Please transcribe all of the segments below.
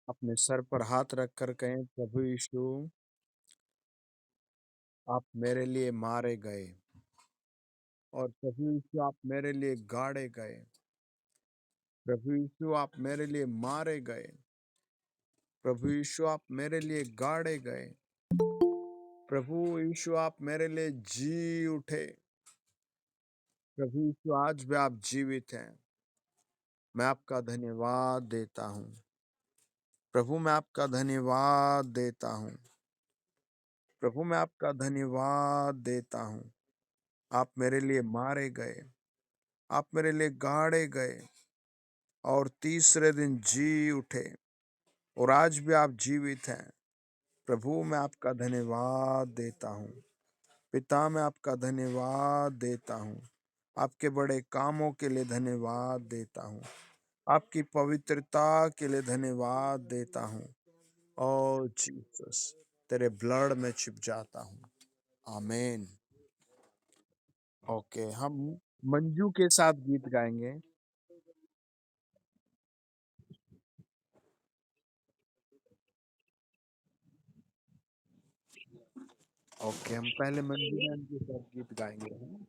अपने सर पर हाथ रखकर कहें, प्रभु यीशु, आप मेरे लिए मारे गए और प्रभु यीशु आप मेरे लिए गाड़े गए। प्रभु यीशु आप मेरे लिए मारे गए। प्रभु यीशु आप मेरे लिए गाड़े गए। प्रभु यीशु आप मेरे लिए जी उठे। प्रभु यीशु आज भी आप जीवित हैं। मैं आपका धन्यवाद देता हूँ। प्रभु मैं आपका धन्यवाद देता हूँ। प्रभु मैं आपका धन्यवाद देता हूँ। आप मेरे लिए मारे गए, आप मेरे लिए गाड़े गए और तीसरे दिन जी उठे और आज भी आप जीवित हैं। प्रभु मैं आपका धन्यवाद देता हूँ। पिता मैं आपका धन्यवाद देता हूँ। आपके बड़े कामों के लिए धन्यवाद देता हूँ। आपकी पवित्रता के लिए धन्यवाद देता हूँ। ओ जीसस, तेरे ब्लड में छिप जाता हूँ। आमीन। ओके, हम मंजू के साथ गीत गाएंगे। ओके, हम पहले मंजू मैम के साथ गीत गाएंगे।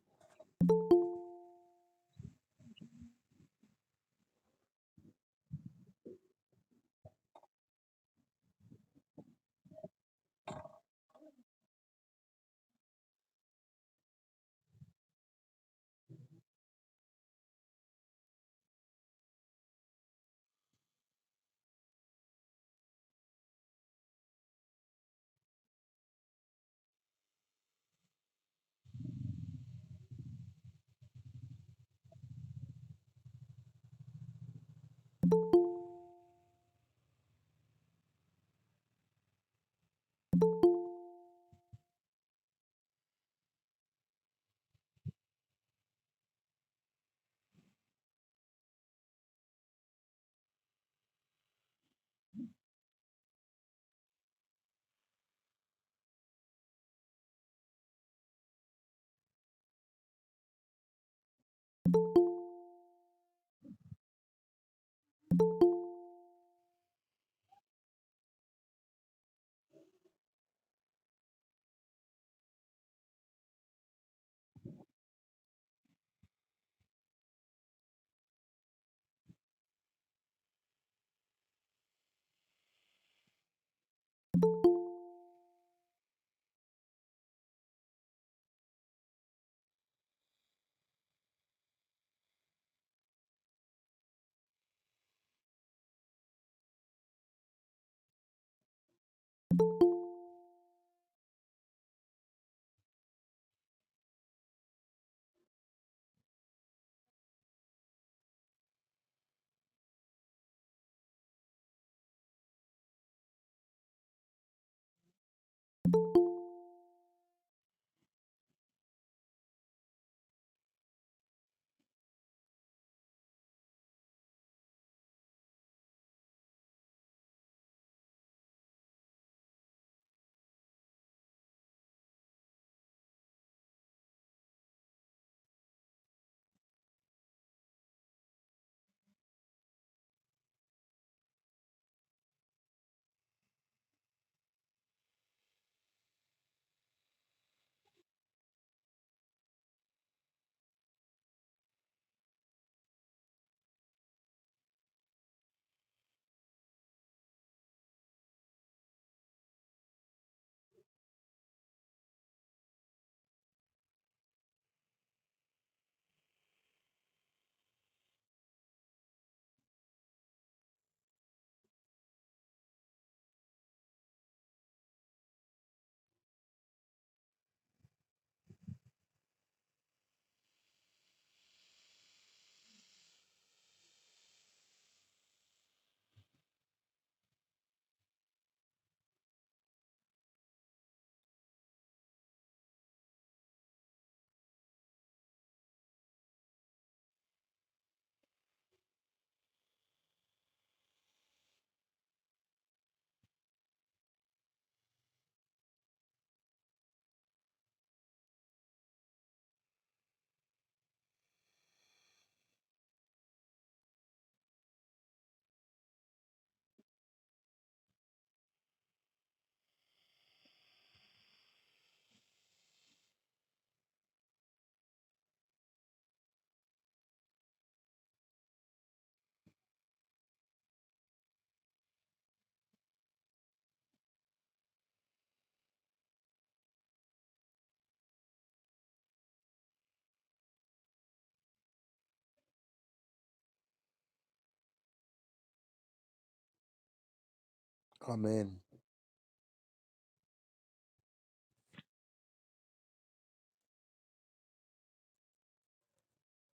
आमीन।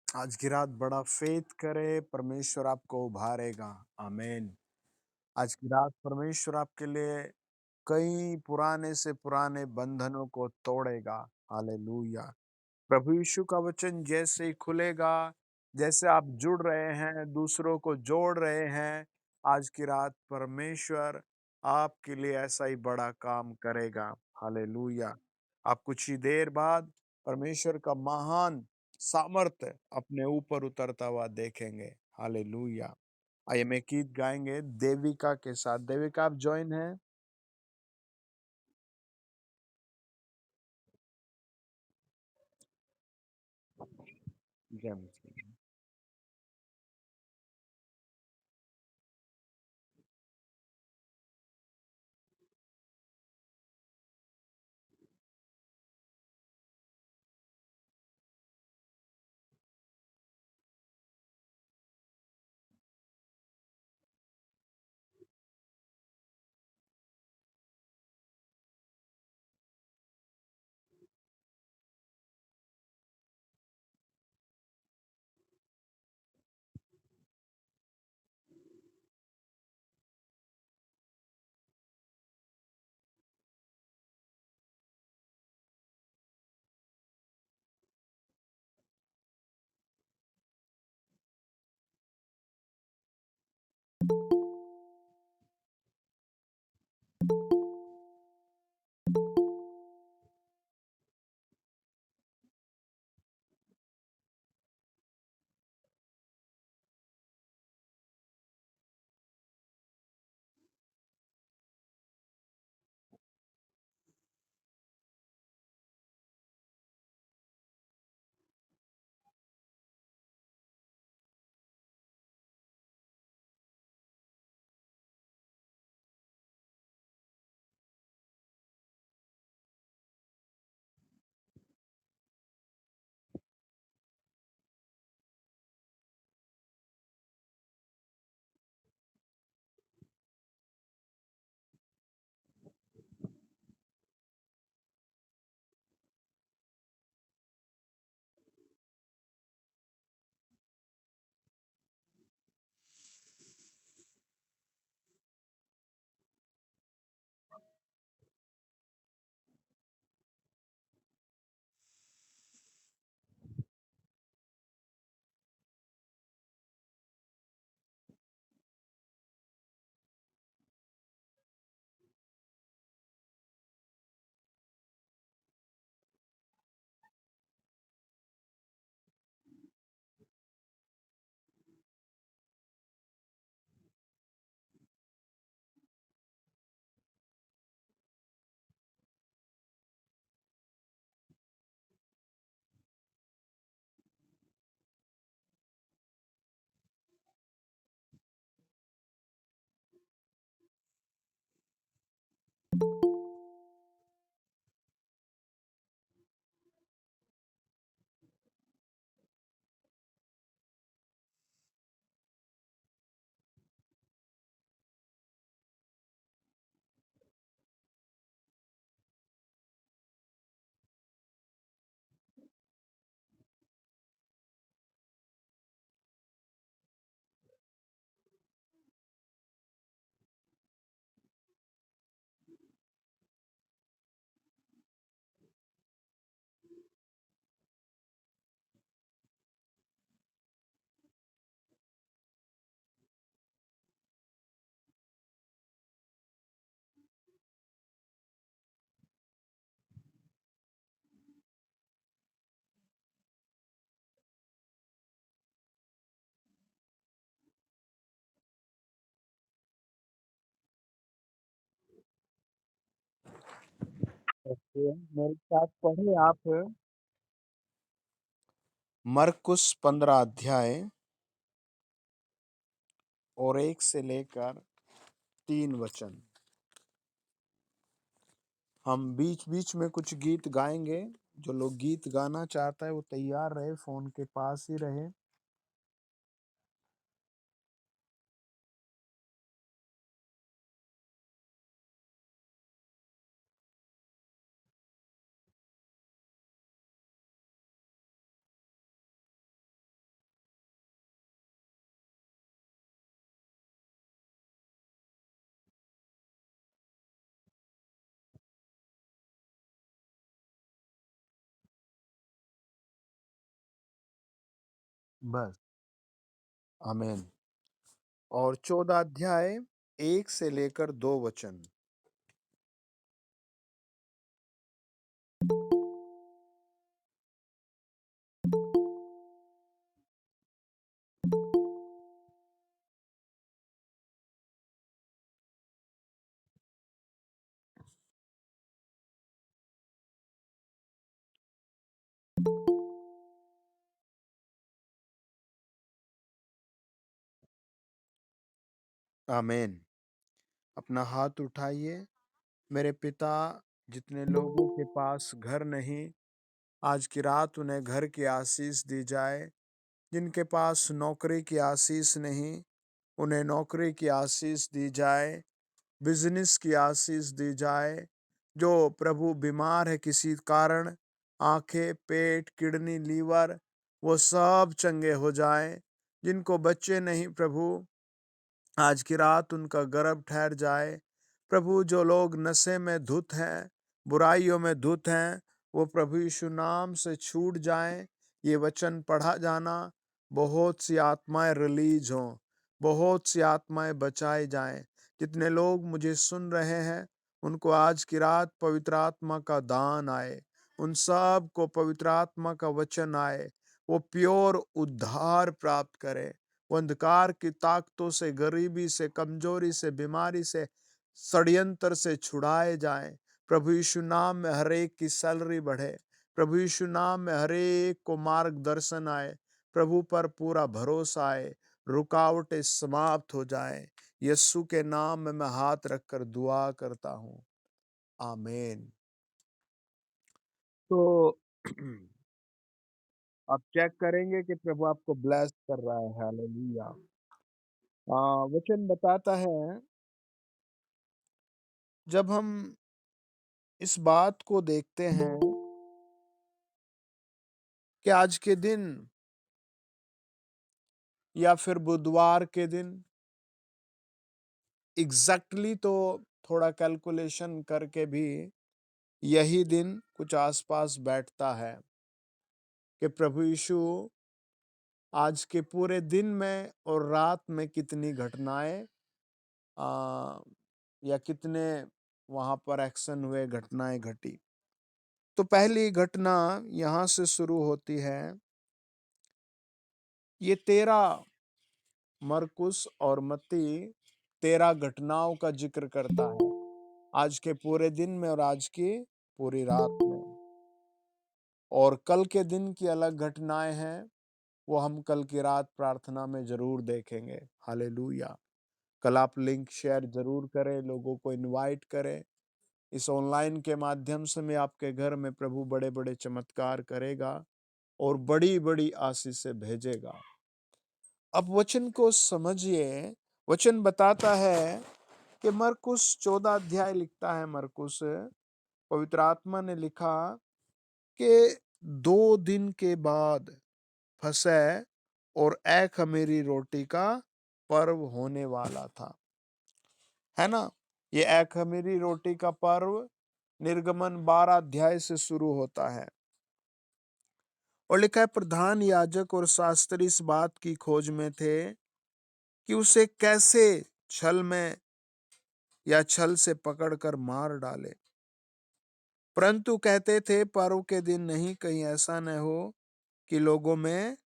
आज की रात बड़ा फेथ करे, परमेश्वर आपको उभारेगा। आमीन। आज की रात परमेश्वर आपके लिए कई पुराने से पुराने बंधनों को तोड़ेगा। हालेलुया। प्रभु यीशु का वचन जैसे ही खुलेगा, जैसे आप जुड़ रहे हैं, दूसरों को जोड़ रहे हैं, आज की रात परमेश्वर आपके लिए ऐसा ही बड़ा काम करेगा। हालेलुया। आप कुछ ही देर बाद परमेश्वर का महान सामर्थ्य अपने ऊपर उतरता हुआ देखेंगे। हालेलुया। आइए हम एक गीत गाएंगे देविका के साथ। देविका आप ज्वाइन हैं? जय मसीह। मेरे साथ पढ़े आप मरकुस 15 अध्याय और 1 से लेकर 3 वचन। हम बीच बीच में कुछ गीत गाएंगे। जो लोग गीत गाना चाहता है वो तैयार रहे, फोन के पास ही रहे। बस। आमीन। और 14 अध्याय 1 से लेकर 2 वचन। आमीन। अपना हाथ उठाइए। मेरे पिता, जितने लोगों के पास घर नहीं, आज की रात उन्हें घर की आशीष दी जाए। जिनके पास नौकरी की आशीष नहीं, उन्हें नौकरी की आशीष दी जाए। बिजनेस की आशीष दी जाए। जो प्रभु बीमार है किसी कारण, आंखें, पेट, किडनी, लीवर, वो सब चंगे हो जाएं। जिनको बच्चे नहीं प्रभु, आज की रात उनका गर्भ ठहर जाए। प्रभु, जो लोग नशे में धुत हैं, बुराइयों में धुत हैं, वो प्रभु यीशु नाम से छूट जाएं। ये वचन पढ़ा जाना, बहुत सी आत्माएं रिलीज हों, बहुत सी आत्माएं बचाई जाएं। जितने लोग मुझे सुन रहे हैं, उनको आज की रात पवित्र आत्मा का दान आए। उन सब को पवित्र आत्मा का वचन आए। वो प्योर उद्धार प्राप्त करें। वो अंधकार की ताकतों से, गरीबी से, कमजोरी से, बीमारी से, षड्यंत्र से छुड़ाए जाएं। प्रभु यीशु नाम में हर एक की सैलरी बढ़े। प्रभु यीशु नाम में हर एक को मार्गदर्शन आए। प्रभु पर पूरा भरोसा आए। रुकावटें समाप्त हो जाएं। यीशु के नाम में मैं हाथ रखकर दुआ करता हूं। आमीन। तो आप चेक करेंगे कि प्रभु आपको ब्लेस कर रहा है। हालेलुया। वचन बताता है, जब हम इस बात को देखते हैं कि आज के दिन या फिर बुधवार के दिन एग्जैक्टली, तो थोड़ा कैलकुलेशन करके भी यही दिन कुछ आसपास बैठता है कि प्रभु यीशु आज के पूरे दिन में और रात में कितनी घटनाएं, आ, या कितने वहां पर एक्शन हुए, घटनाएं घटी। तो पहली घटना यहां से शुरू होती है। ये 13 मरकुस और मत्ती 13 घटनाओं का जिक्र करता है, आज के पूरे दिन में और आज की पूरी रात में। और कल के दिन की अलग घटनाएं हैं, वो हम कल की रात प्रार्थना में जरूर देखेंगे। हालेलुया। कल आप लिंक शेयर जरूर करें, लोगों को इनवाइट करें। इस ऑनलाइन के माध्यम से मैं आपके घर में प्रभु बड़े बड़े चमत्कार करेगा और बड़ी बड़ी आशीषें भेजेगा। अब वचन को समझिए। वचन बताता है कि मरकुस 14 अध्याय लिखता है, मरकुस पवित्र आत्मा ने लिखा कि 2 दिन के बाद फसह और ए खमीरी रोटी का पर्व होने वाला था, है ना। ये ए खमीरी रोटी का पर्व निर्गमन 12 अध्याय से शुरू होता है। और लिखा है, प्रधान याजक और शास्त्री इस बात की खोज में थे कि उसे कैसे छल में या छल से पकड़कर मार डाले, परंतु कहते थे पर्व के दिन नहीं, कहीं ऐसा न हो कि लोगों में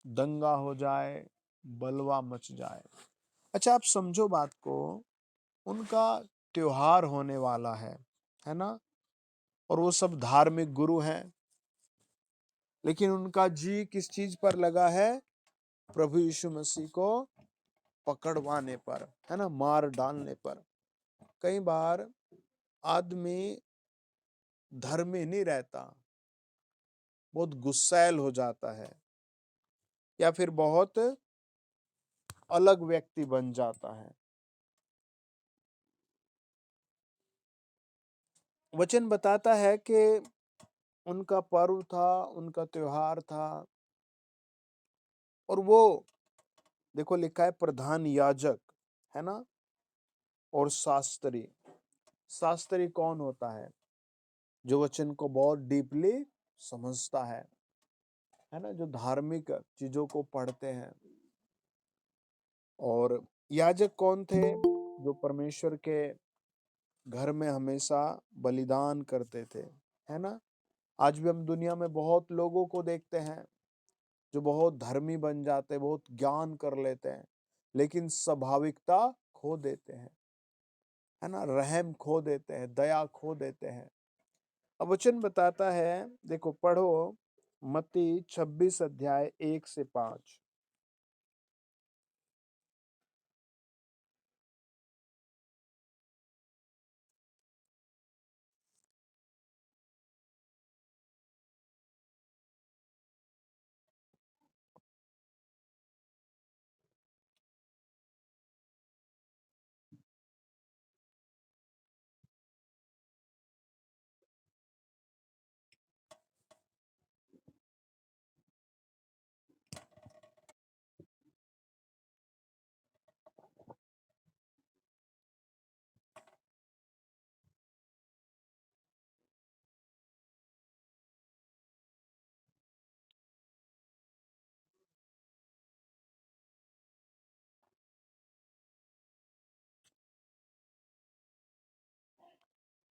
दंगा हो जाए, बलवा मच जाए। अच्छा, आप समझो बात को। उनका त्योहार होने वाला है ना। और वो सब धार्मिक गुरु हैं, लेकिन उनका जी किस चीज पर लगा है? प्रभु यीशु मसीह को पकड़वाने पर, है ना, मार डालने पर। कई बार आदमी धर्मी नहीं रहता, बहुत गुस्सैल हो जाता है, या फिर बहुत अलग व्यक्ति बन जाता है। वचन बताता है कि उनका पर्व था, उनका त्योहार था। और वो, देखो लिखा है, प्रधान याजक, है ना, और शास्त्री। शास्त्री कौन होता है? जो वचन को बहुत डीपली समझता है है ना, जो धार्मिक चीजों को पढ़ते हैं। और याजक कौन थे? जो परमेश्वर के घर में हमेशा बलिदान करते थे, है ना। आज भी हम दुनिया में बहुत लोगों को देखते हैं जो बहुत धर्मी बन जाते हैं, बहुत ज्ञान कर लेते हैं, लेकिन स्वाभाविकता खो देते हैं, है ना, रहम खो देते हैं, दया खो देते हैं। अब वचन बताता है, देखो पढ़ो, मत्ती 26 अध्याय 1 से 5।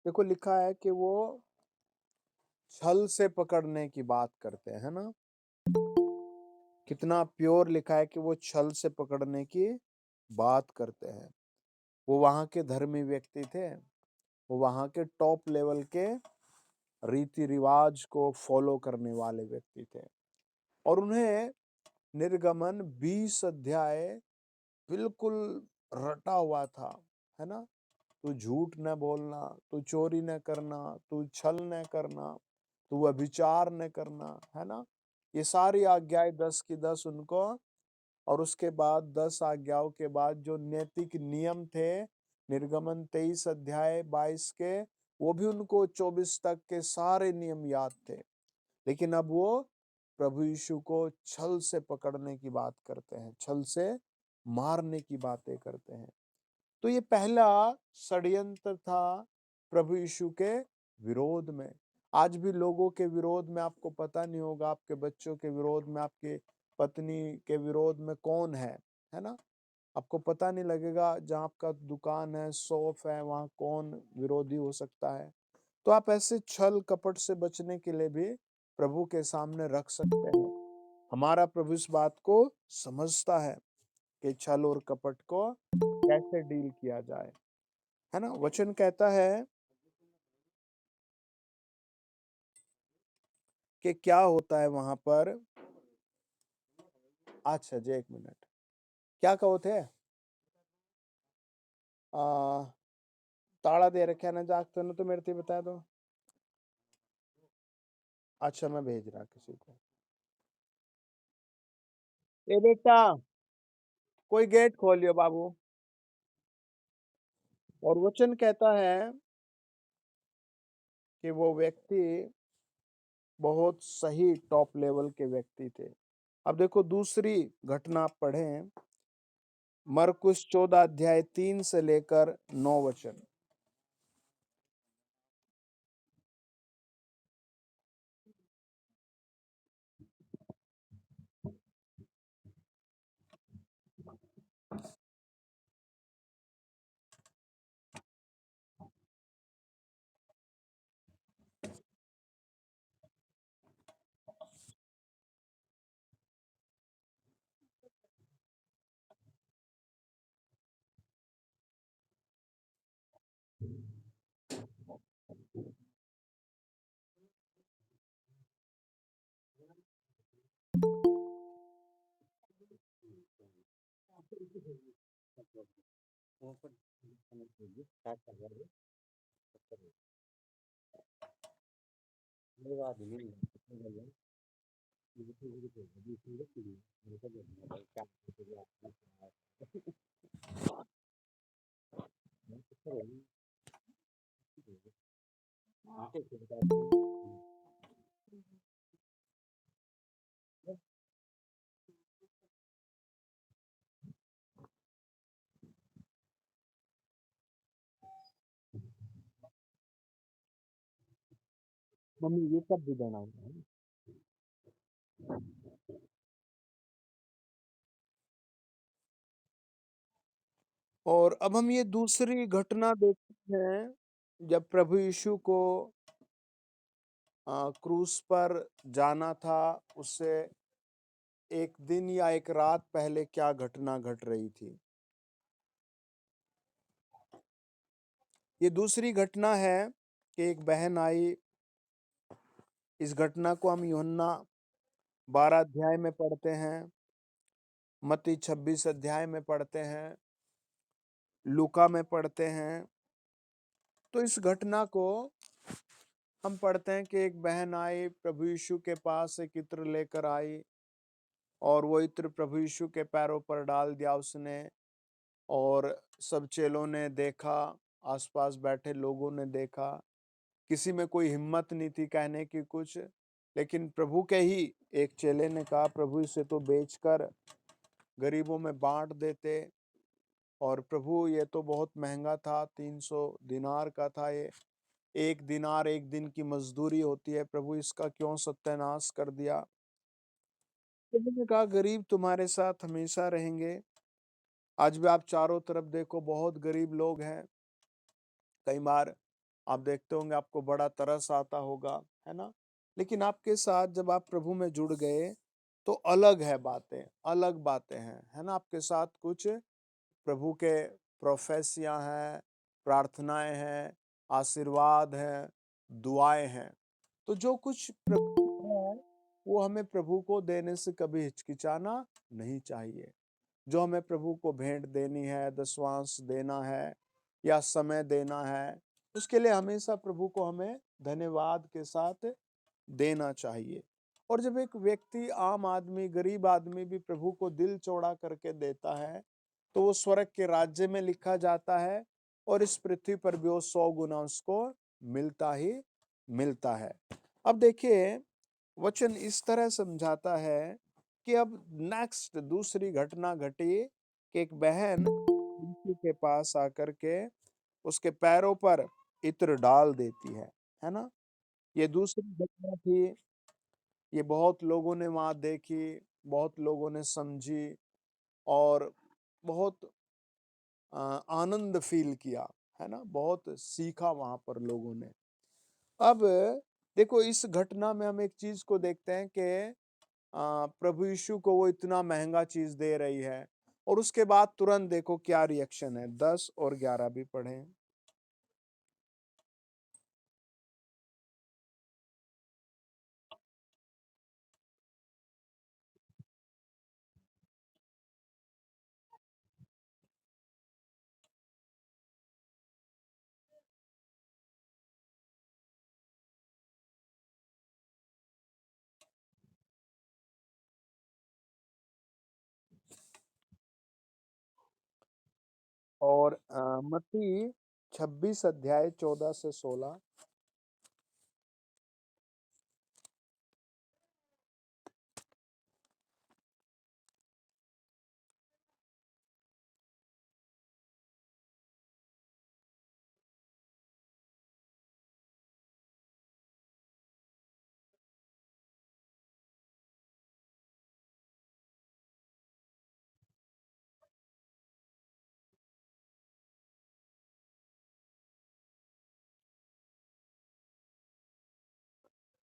देखो लिखा है कि वो छल से पकड़ने की बात करते हैं, है ना। कितना प्योर लिखा है कि वो छल से पकड़ने की बात करते हैं। वो वहां के धर्मी व्यक्ति थे, वो वहां के टॉप लेवल के रीति रिवाज को फॉलो करने वाले व्यक्ति थे। और उन्हें निर्गमन 20 अध्याय बिल्कुल रटा हुआ था, है ना। तू झूठ न बोलना, तू चोरी न करना, तू छल न करना, तू व्यभिचार न करना, है ना। ये सारी आज्ञाएं 10 की 10 उनको। और उसके बाद 10 आज्ञाओं के बाद जो नैतिक नियम थे, निर्गमन 23 अध्याय 22 के, वो भी उनको 24 तक के सारे नियम याद थे। लेकिन अब वो प्रभु यीशु को छल से पकड़ने की बात करते हैं, छल से मारने की बातें करते हैं। तो ये पहला षड्यंत्र था प्रभु यीशु के विरोध में। आज भी लोगों के विरोध में आपको पता नहीं होगा, आपके बच्चों के विरोध में, आपके पत्नी के विरोध में कौन है ना। आपको पता नहीं लगेगा, जहाँ आपका दुकान है, शॉप है, वहाँ कौन विरोधी हो सकता है। तो आप ऐसे छल कपट से बचने के लिए भी प्रभु के सामने रख सकते हैं। हमारा प्रभु इस बात को समझता है कि छल और कपट को कैसे डील किया जाए, है ना। वचन कहता है कि क्या होता है वहां पर। अच्छा जी, एक मिनट, क्या कहो थे? आ, ताला दे रखे है ना जागते ने, तो मेरे से बता दो। अच्छा, मैं भेज रहा किसी को। ए बेटा, कोई गेट खोलियो बाबू। और वचन कहता है कि वो व्यक्ति बहुत सही टॉप लेवल के व्यक्ति थे। अब देखो दूसरी घटना आप पढ़ें, मरकुस 14 अध्याय 3 से लेकर 9 वचन। मम्मी ये सब भी देना है। और अब हम ये दूसरी घटना देखते हैं, जब प्रभु यीशु को क्रूस पर जाना था, उससे 1 दिन या 1 रात पहले क्या घटना घट रही थी। ये दूसरी घटना है कि एक बहन आई। इस घटना को हम यूहन्ना 12 अध्याय में पढ़ते हैं, मत्ती 26 अध्याय में पढ़ते हैं, लूका में पढ़ते हैं। तो इस घटना को हम पढ़ते हैं कि एक बहन आई, प्रभु यीशु के पास एक इत्र लेकर आई और वो इत्र प्रभु यीशु के पैरों पर डाल दिया उसने। और सब चेलों ने देखा, आसपास बैठे लोगों ने देखा। किसी में कोई हिम्मत नहीं थी कहने की कुछ, लेकिन प्रभु के ही एक चेले ने कहा, प्रभु इसे तो बेचकर गरीबों में बांट देते। और प्रभु ये तो बहुत महंगा था, 300 दिनार का था ये। 1 दिनार 1 दिन की मजदूरी होती है, प्रभु इसका क्यों सत्यानाश कर दिया। प्रभु ने कहा, गरीब तुम्हारे साथ हमेशा रहेंगे। आज भी आप चारों तरफ देखो, बहुत गरीब लोग हैं। कई बार आप देखते होंगे, आपको बड़ा तरस आता होगा, है ना? लेकिन आपके साथ जब आप प्रभु में जुड़ गए, तो अलग है बातें, अलग बातें हैं, है ना? आपके साथ कुछ प्रभु के प्रोफेसियाँ हैं, प्रार्थनाएँ हैं, आशीर्वाद हैं, दुआएँ हैं। तो जो कुछ प्रभु है, वो हमें प्रभु को देने से कभी हिचकिचाना नहीं चाहिए। जो हमें प्रभु को भेंट देनी है, दशवांश देना है या समय देना है, उसके लिए हमेशा प्रभु को हमें धन्यवाद के साथ देना चाहिए। और जब एक व्यक्ति, आम आदमी, गरीब आदमी भी प्रभु को दिल चौड़ा करके देता है, तो वो स्वर्ग के राज्य में लिखा जाता है और इस पृथ्वी पर भी वो 100 गुना उसको मिलता ही मिलता है। अब देखिए, वचन इस तरह समझाता है कि अब नेक्स्ट दूसरी घटना घटी कि एक बहन यीशु के पास आकर के उसके पैरों पर इत्र डाल देती है ना? ये दूसरी घटना थी। ये बहुत लोगों ने वहाँ देखी, बहुत लोगों ने समझी और बहुत आनंद फ़ील किया, है ना? बहुत सीखा वहाँ पर लोगों ने। अब देखो, इस घटना में हम एक चीज़ को देखते हैं कि प्रभु यीशु को वो इतना महँगा चीज़ दे रही है और उसके बाद तुरंत देखो क्या रिएक्शन है। 10 और 11 भी पढ़ें। और मत्ती 26 अध्याय 14 से 16।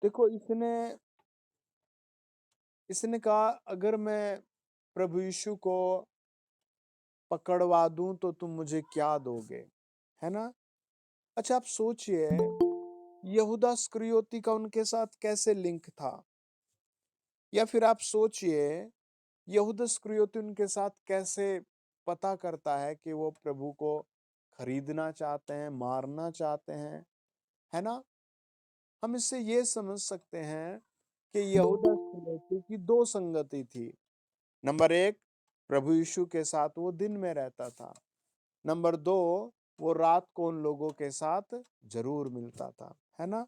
देखो, इसने इसने कहा, अगर मैं प्रभु यीशु को पकड़वा दूं तो तुम मुझे क्या दोगे, है ना? अच्छा, आप सोचिए, यहूदा इस्करियोती का उनके साथ कैसे लिंक था? या फिर आप सोचिए, यहूदा इस्करियोती उनके साथ कैसे पता करता है कि वो प्रभु को खरीदना चाहते हैं, मारना चाहते हैं, है ना? हम इससे ये समझ सकते हैं कि यहूदा इस्करियोती की 2 संगति थी। नंबर 1, प्रभु यीशु के साथ वो दिन में रहता था। नंबर 2, वो रात को उन लोगों के साथ ज़रूर मिलता था, है ना?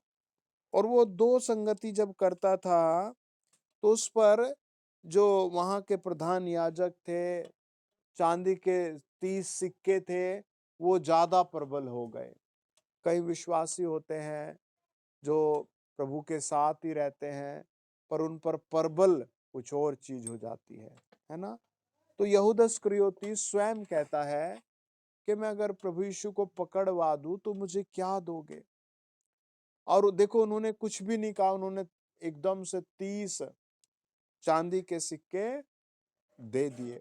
और वो 2 संगति जब करता था, तो उस पर जो वहाँ के प्रधान याजक थे, चांदी के 30 सिक्के थे, वो ज़्यादा प्रबल हो गए। कई विश्वासी होते हैं जो प्रभु के साथ ही रहते हैं, पर उन पर परबल कुछ और चीज हो जाती है ना। तो यहूदा इस्करियोती स्वयं कहता है कि मैं अगर प्रभु यीशु को पकड़वा दूं तो मुझे क्या दोगे। और देखो उन्होंने कुछ भी नहीं कहा, उन्होंने एकदम से 30 चांदी के सिक्के दे दिए।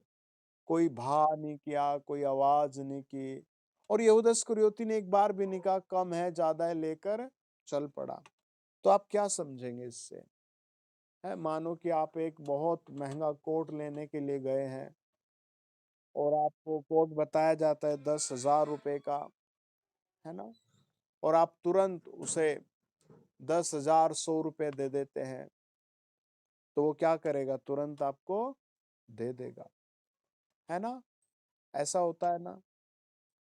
कोई भा नहीं किया, कोई आवाज नहीं की। और यहूदा इस्करियोती ने एक बार भी नहीं कहा कम है ज्यादा है, लेकर चल पड़ा। तो आप क्या समझेंगे इससे? है मानो कि आप एक बहुत महंगा कोट लेने के लिए गए हैं और आपको कोट बताया जाता है 10,000 रुपए का, है ना। और आप तुरंत उसे 10,000 100 रुपए दे देते हैं, तो वो क्या करेगा? तुरंत आपको दे देगा, है ना। ऐसा होता है ना।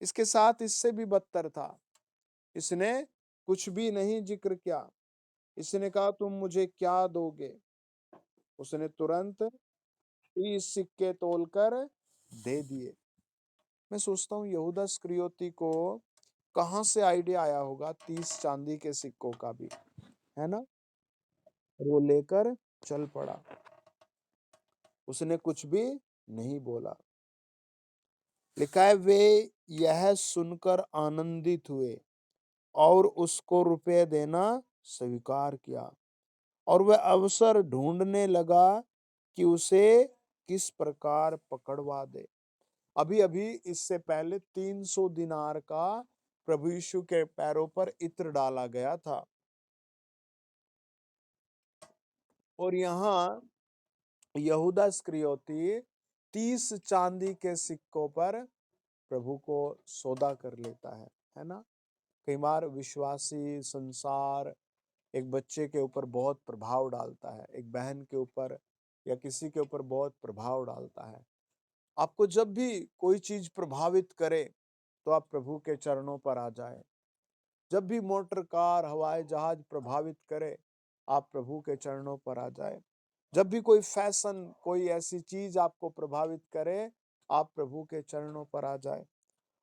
इसके साथ इससे भी बदतर था। इसने कुछ भी नहीं जिक्र किया। इसने कहा तुम मुझे क्या दोगे? उसने तुरंत 30 सिक्के तोलकर दे दिए। मैं सोचता हूँ यहूदा इस्करियोती को कहाँ से आइडिया आया होगा 30 चांदी के सिक्कों का भी, है ना। और वो लेकर चल पड़ा, उसने कुछ भी नहीं बोला। लिखा है वे यह सुनकर आनंदित हुए और उसको रुपए देना स्वीकार किया, और वह अवसर ढूंढने लगा कि उसे किस प्रकार पकड़वा दे। अभी अभी इससे पहले 300 दिनार का प्रभु यीशु के पैरों पर इत्र डाला गया था। और यहाँ यहूदा इस्करियोती 30 चांदी के सिक्कों पर प्रभु को सौदा कर लेता है ना। कई बार विश्वासी संसार एक बच्चे के ऊपर बहुत प्रभाव डालता है, एक बहन के ऊपर या किसी के ऊपर बहुत प्रभाव डालता है। आपको जब भी कोई चीज प्रभावित करे तो आप प्रभु के चरणों पर आ जाए। जब भी मोटर कार हवाई जहाज प्रभावित करे, आप प्रभु के चरणों पर आ जाए। जब भी कोई फैशन कोई ऐसी चीज आपको प्रभावित करे, आप प्रभु के चरणों पर आ जाए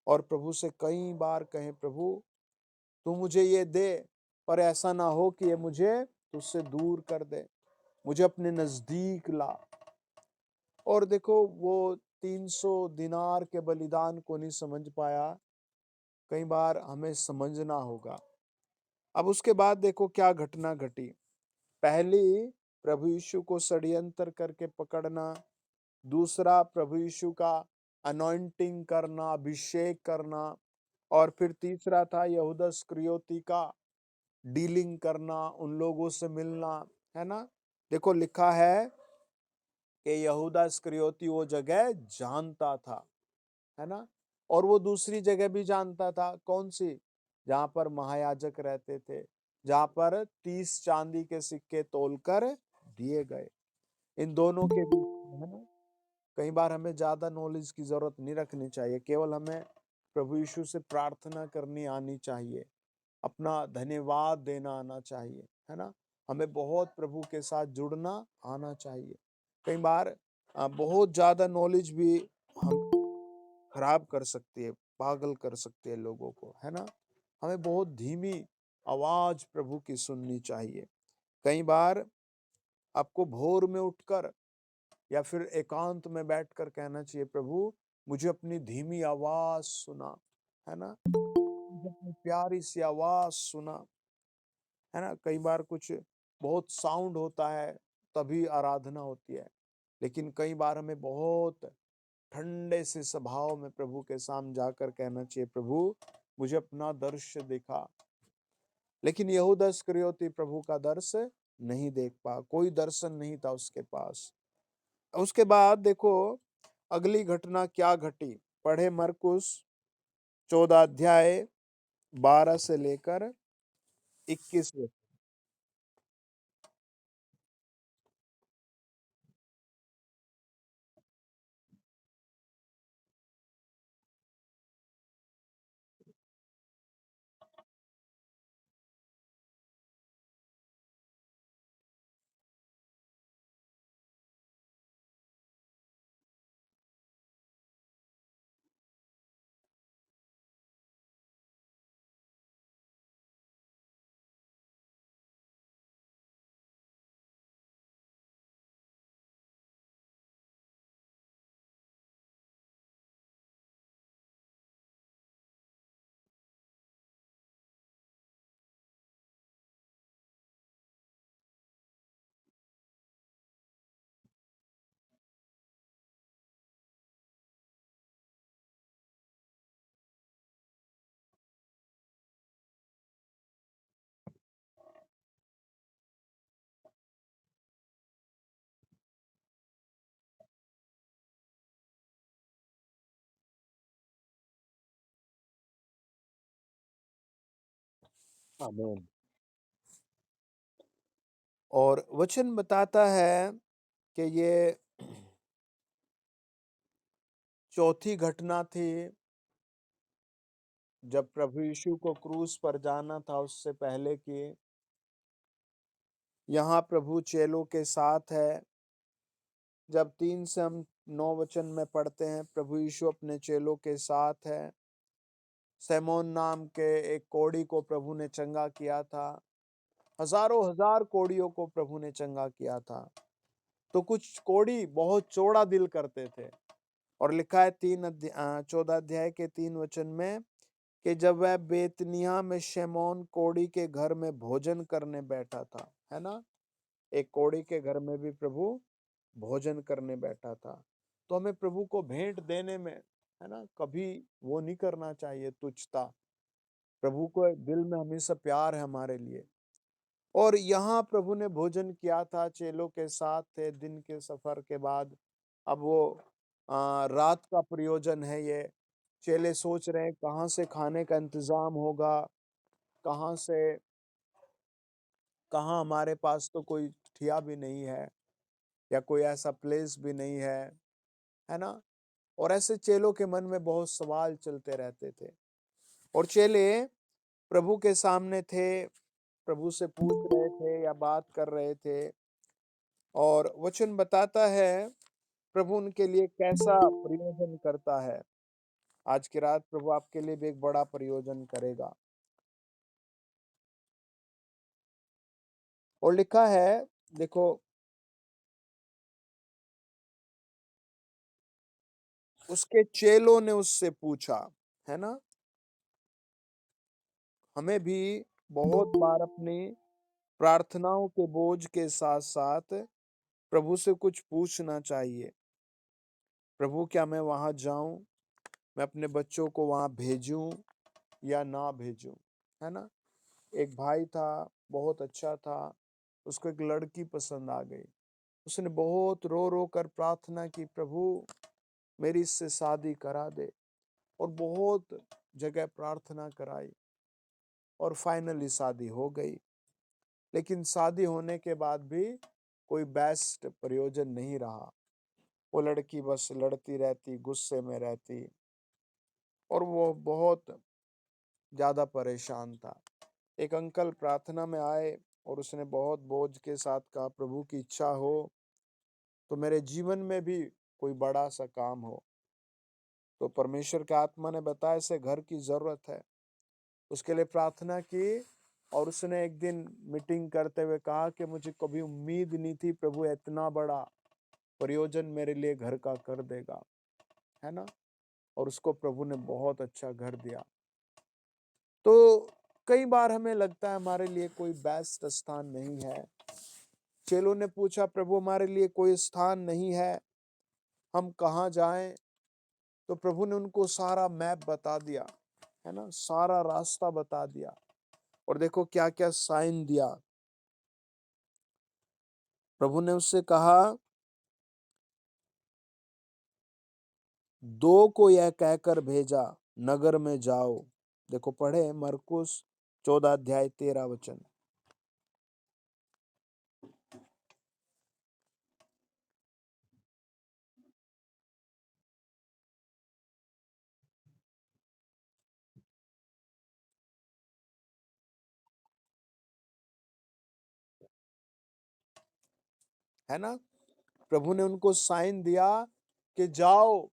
और प्रभु से कई बार कहें प्रभु तू मुझे ये दे, पर ऐसा ना हो कि ये मुझे तुझसे दूर कर दे, मुझे अपने नजदीक ला। और देखो वो 300 दिनार के बलिदान को नहीं समझ पाया, कई बार हमें समझना होगा। अब उसके बाद देखो क्या घटना घटी। पहली, प्रभु यीशु को षड्यंत्र करके पकड़ना। दूसरा, प्रभु यीशु का अनॉइंटिंग करना, अभिषेक करना। और फिर तीसरा था यहूदा इस्करियोती का डीलिंग करना, उन लोगों से मिलना, है ना। देखो लिखा है कि यहूदा इस्करियोती वो जगह जानता था, है ना। और वो दूसरी जगह भी जानता था, कौन सी? जहां पर महायाजक रहते थे, जहां पर 30 चांदी के सिक्के तोलकर दिए गए। इन दोनों के बीच, है ना। कई बार हमें ज्यादा नॉलेज की जरूरत नहीं रखनी चाहिए, केवल हमें प्रभु यीशु से प्रार्थना करनी आनी चाहिए, अपना धन्यवाद देना आना चाहिए, है ना। हमें बहुत प्रभु के साथ जुड़ना आना चाहिए। कई बार बहुत ज्यादा नॉलेज भी हम खराब कर सकती है, पागल कर सकती है लोगों को, है ना। हमें बहुत धीमी आवाज प्रभु की सुननी चाहिए। कई बार आपको भोर में उठकर या फिर एकांत में बैठकर कहना चाहिए प्रभु मुझे अपनी धीमी आवाज सुना, है ना। मुझे अपनी प्यारी सी आवाज सुना, है ना। कई बार कुछ बहुत साउंड होता है तभी आराधना होती है, लेकिन कई बार हमें बहुत ठंडे से स्वभाव में प्रभु के सामने जाकर कहना चाहिए प्रभु मुझे अपना दर्श दिखा। लेकिन यहूदा इस्करियोती प्रभु का दर्श नहीं देख पा, कोई दर्शन नहीं था उसके पास। उसके बाद देखो अगली घटना क्या घटी। पढ़े मरकुस 14 अध्याय 12 से लेकर 21। आमीन। और वचन बताता है कि ये चौथी घटना थी जब प्रभु यीशु को क्रूस पर जाना था, उससे पहले की यहाँ प्रभु चेलों के साथ है। जब 3 से हम 9 वचन में पढ़ते हैं, प्रभु यीशु अपने चेलों के साथ है। सिमोन नाम के एक कोढ़ी को प्रभु ने चंगा किया था। हजारों हजार कोढ़ियों को प्रभु ने चंगा किया था। तो कुछ कोढ़ी बहुत चौड़ा दिल करते थे, और लिखा है 14 अध्याय के 3 वचन में कि जब वह बेतनिया में शमौन कोढ़ी के घर में भोजन करने बैठा था, है ना? एक कोढ़ी के घर में भी प्रभु भोजन करने बैठा था। तो हमें प्रभु को भेंट देने में, है ना, कभी वो नहीं करना चाहिए तुच्छता। प्रभु को दिल में हमेशा प्यार है हमारे लिए। और यहाँ प्रभु ने भोजन किया था, चेलों के साथ थे दिन के सफर के बाद। अब वो रात का प्रयोजन है ये। चेले सोच रहे हैं कहाँ से खाने का इंतजाम होगा, कहाँ से, कहाँ, हमारे पास तो कोई ठिया भी नहीं है या कोई ऐसा प्लेस भी नहीं है ना? और ऐसे चेलों के मन में बहुत सवाल चलते रहते थे। और चेले प्रभु के सामने थे, प्रभु से पूछ रहे थे या बात कर रहे थे। और वचन बताता है प्रभु उनके लिए कैसा प्रयोजन करता है। आज की रात प्रभु आपके लिए भी एक बड़ा प्रयोजन करेगा। और लिखा है, देखो, उसके चेलों ने उससे पूछा, है ना? हमें भी बहुत बार अपनी प्रार्थनाओं के बोझ के साथ साथ प्रभु से कुछ पूछना चाहिए। प्रभु, क्या मैं वहां जाऊं? मैं अपने बच्चों को वहां भेजूं या ना भेजूं? है ना? एक भाई था, बहुत अच्छा था। उसको एक लड़की पसंद आ गई। उसने बहुत रो रो कर प्रार्थना की, प्रभु मेरी इससे शादी करा दे। और बहुत जगह प्रार्थना कराई, और फाइनली शादी हो गई। लेकिन शादी होने के बाद भी कोई बेस्ट प्रयोजन नहीं रहा। वो लड़की बस लड़ती रहती, गुस्से में रहती, और वो बहुत ज्यादा परेशान था। एक अंकल प्रार्थना में आए, और उसने बहुत बोझ के साथ कहा, प्रभु की इच्छा हो तो मेरे जीवन में भी कोई बड़ा सा काम हो। तो परमेश्वर के आत्मा ने बताया इसे घर की जरूरत है। उसके लिए प्रार्थना की, और उसने एक दिन मीटिंग करते हुए कहा कि मुझे कभी उम्मीद नहीं थी प्रभु इतना बड़ा प्रयोजन मेरे लिए घर का कर देगा, है ना? और उसको प्रभु ने बहुत अच्छा घर दिया। तो कई बार हमें लगता है हमारे लिए कोई बेस्ट स्थान नहीं है। चेलों ने पूछा, प्रभु हमारे लिए कोई स्थान नहीं है, हम कहाँ जाएं? तो प्रभु ने उनको सारा मैप बता दिया, है ना, सारा रास्ता बता दिया। और देखो क्या क्या साइन दिया। प्रभु ने उससे कहा, दो को यह कहकर भेजा, नगर में जाओ। देखो, पढ़े मरकुस 14 अध्याय 13 वचन, है ना? प्रभु ने उनको साइन दिया कि जाओ,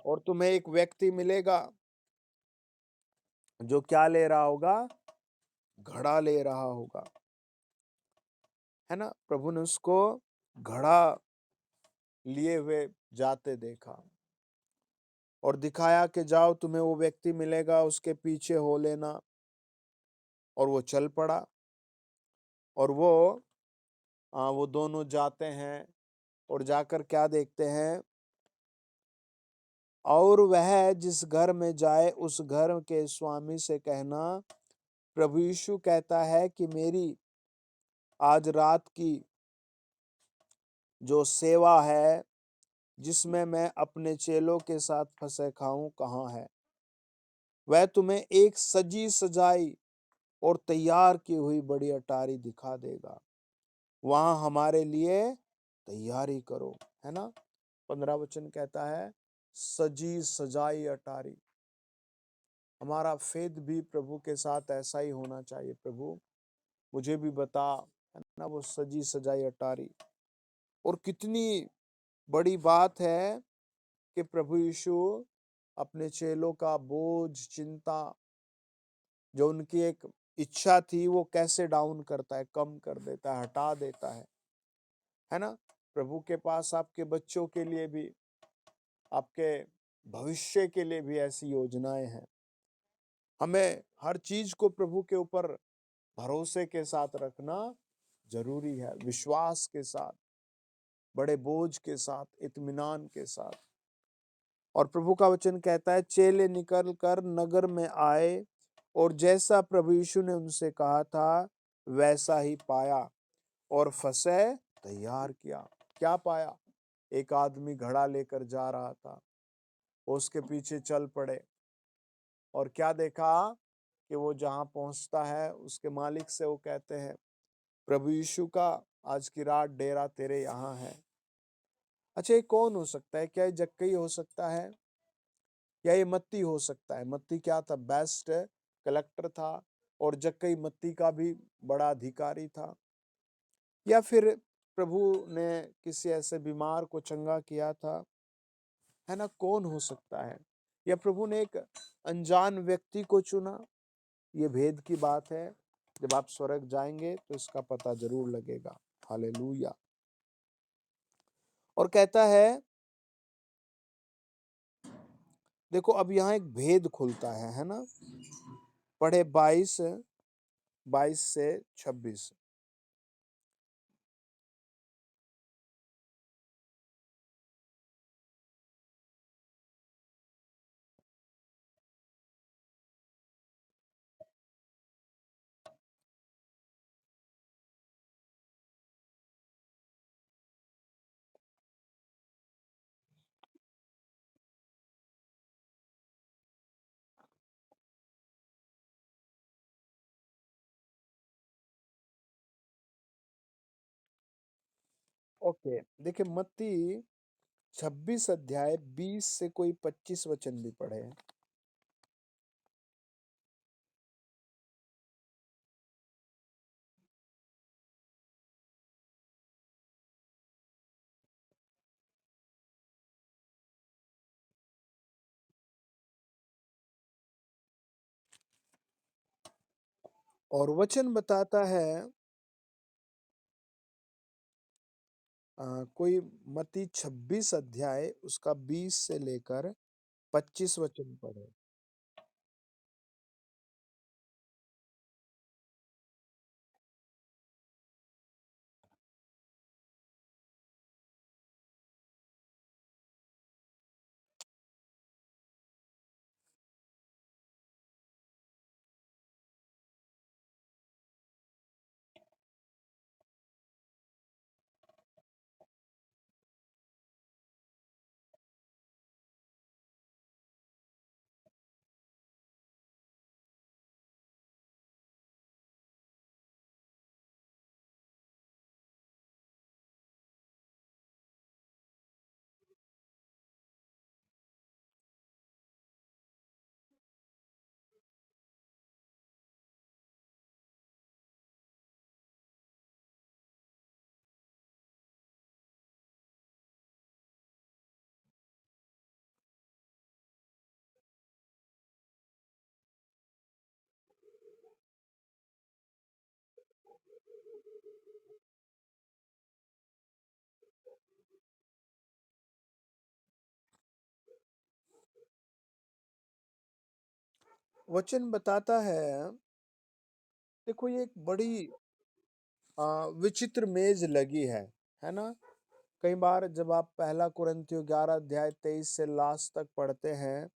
और तुम्हें एक व्यक्ति मिलेगा जो क्या ले रहा होगा? घड़ा ले रहा होगा, है ना? प्रभु ने उसको घड़ा लिए हुए जाते देखा, और दिखाया कि जाओ, तुम्हें वो व्यक्ति मिलेगा, उसके पीछे हो लेना। और वो चल पड़ा, और वो दोनों जाते हैं, और जाकर क्या देखते हैं? और वह जिस घर में जाए उस घर के स्वामी से कहना, प्रभु यीशु कहता है कि मेरी आज रात की जो सेवा है, जिसमें मैं अपने चेलों के साथ फंसे खाऊं, कहाँ है? वह तुम्हें एक सजी सजाई और तैयार की हुई बड़ी अटारी दिखा देगा। वहां हमारे लिए तैयारी करो, है ना। 15 वचन कहता है, सजी सजाई अटारी। हमारा फेथ भी प्रभु के साथ ऐसा ही होना चाहिए। प्रभु मुझे भी बता, है ना, वो सजी सजाई अटारी। और कितनी बड़ी बात है कि प्रभु यीशु अपने चेलों का बोझ, चिंता, जो उनकी एक इच्छा थी, वो कैसे डाउन करता है, कम कर देता है, हटा देता है ना। प्रभु के पास आपके बच्चों के लिए भी, आपके भविष्य के लिए भी ऐसी योजनाएं हैं। हमें हर चीज को प्रभु के ऊपर भरोसे के साथ रखना जरूरी है, विश्वास के साथ, बड़े बोझ के साथ, इत्मीनान के साथ। और प्रभु का वचन कहता है, चेले निकल कर नगर में आए और जैसा प्रभु यीशु ने उनसे कहा था वैसा ही पाया और फसह तैयार किया। क्या पाया? एक आदमी घड़ा लेकर जा रहा था, उसके पीछे चल पड़े और क्या देखा कि वो जहां पहुंचता है उसके मालिक से वो कहते हैं, प्रभु यीशु का आज की रात डेरा तेरे यहाँ है। अच्छा, ये कौन हो सकता है? क्या ये जक्कई हो सकता है या ये मत्ती हो सकता है? मत्ती क्या था? बेस्ट कलेक्टर था और जक्कई मत्ती का भी बड़ा अधिकारी था। या फिर प्रभु ने किसी ऐसे बीमार को चंगा किया था, है ना, कौन हो सकता है? या प्रभु ने एक अनजान व्यक्ति को चुना? ये भेद की बात है, जब आप स्वर्ग जाएंगे तो इसका पता जरूर लगेगा। हालेलुया। और कहता है, देखो अब यहाँ एक भेद खुलता है ना। पढ़े 22 से 26। ओके, देखिए मत्ती 26 अध्याय 20 से कोई 25 वचन भी पढ़े। और वचन बताता है, कोई मत्ती 26 अध्याय उसका 20 से लेकर 25 वचन पढ़े। वचन बताता है, देखो ये एक बड़ी विचित्र मेज लगी है ना। कई बार जब आप पहला कुरिन्थियों 11 अध्याय 23 से लास्ट तक पढ़ते हैं,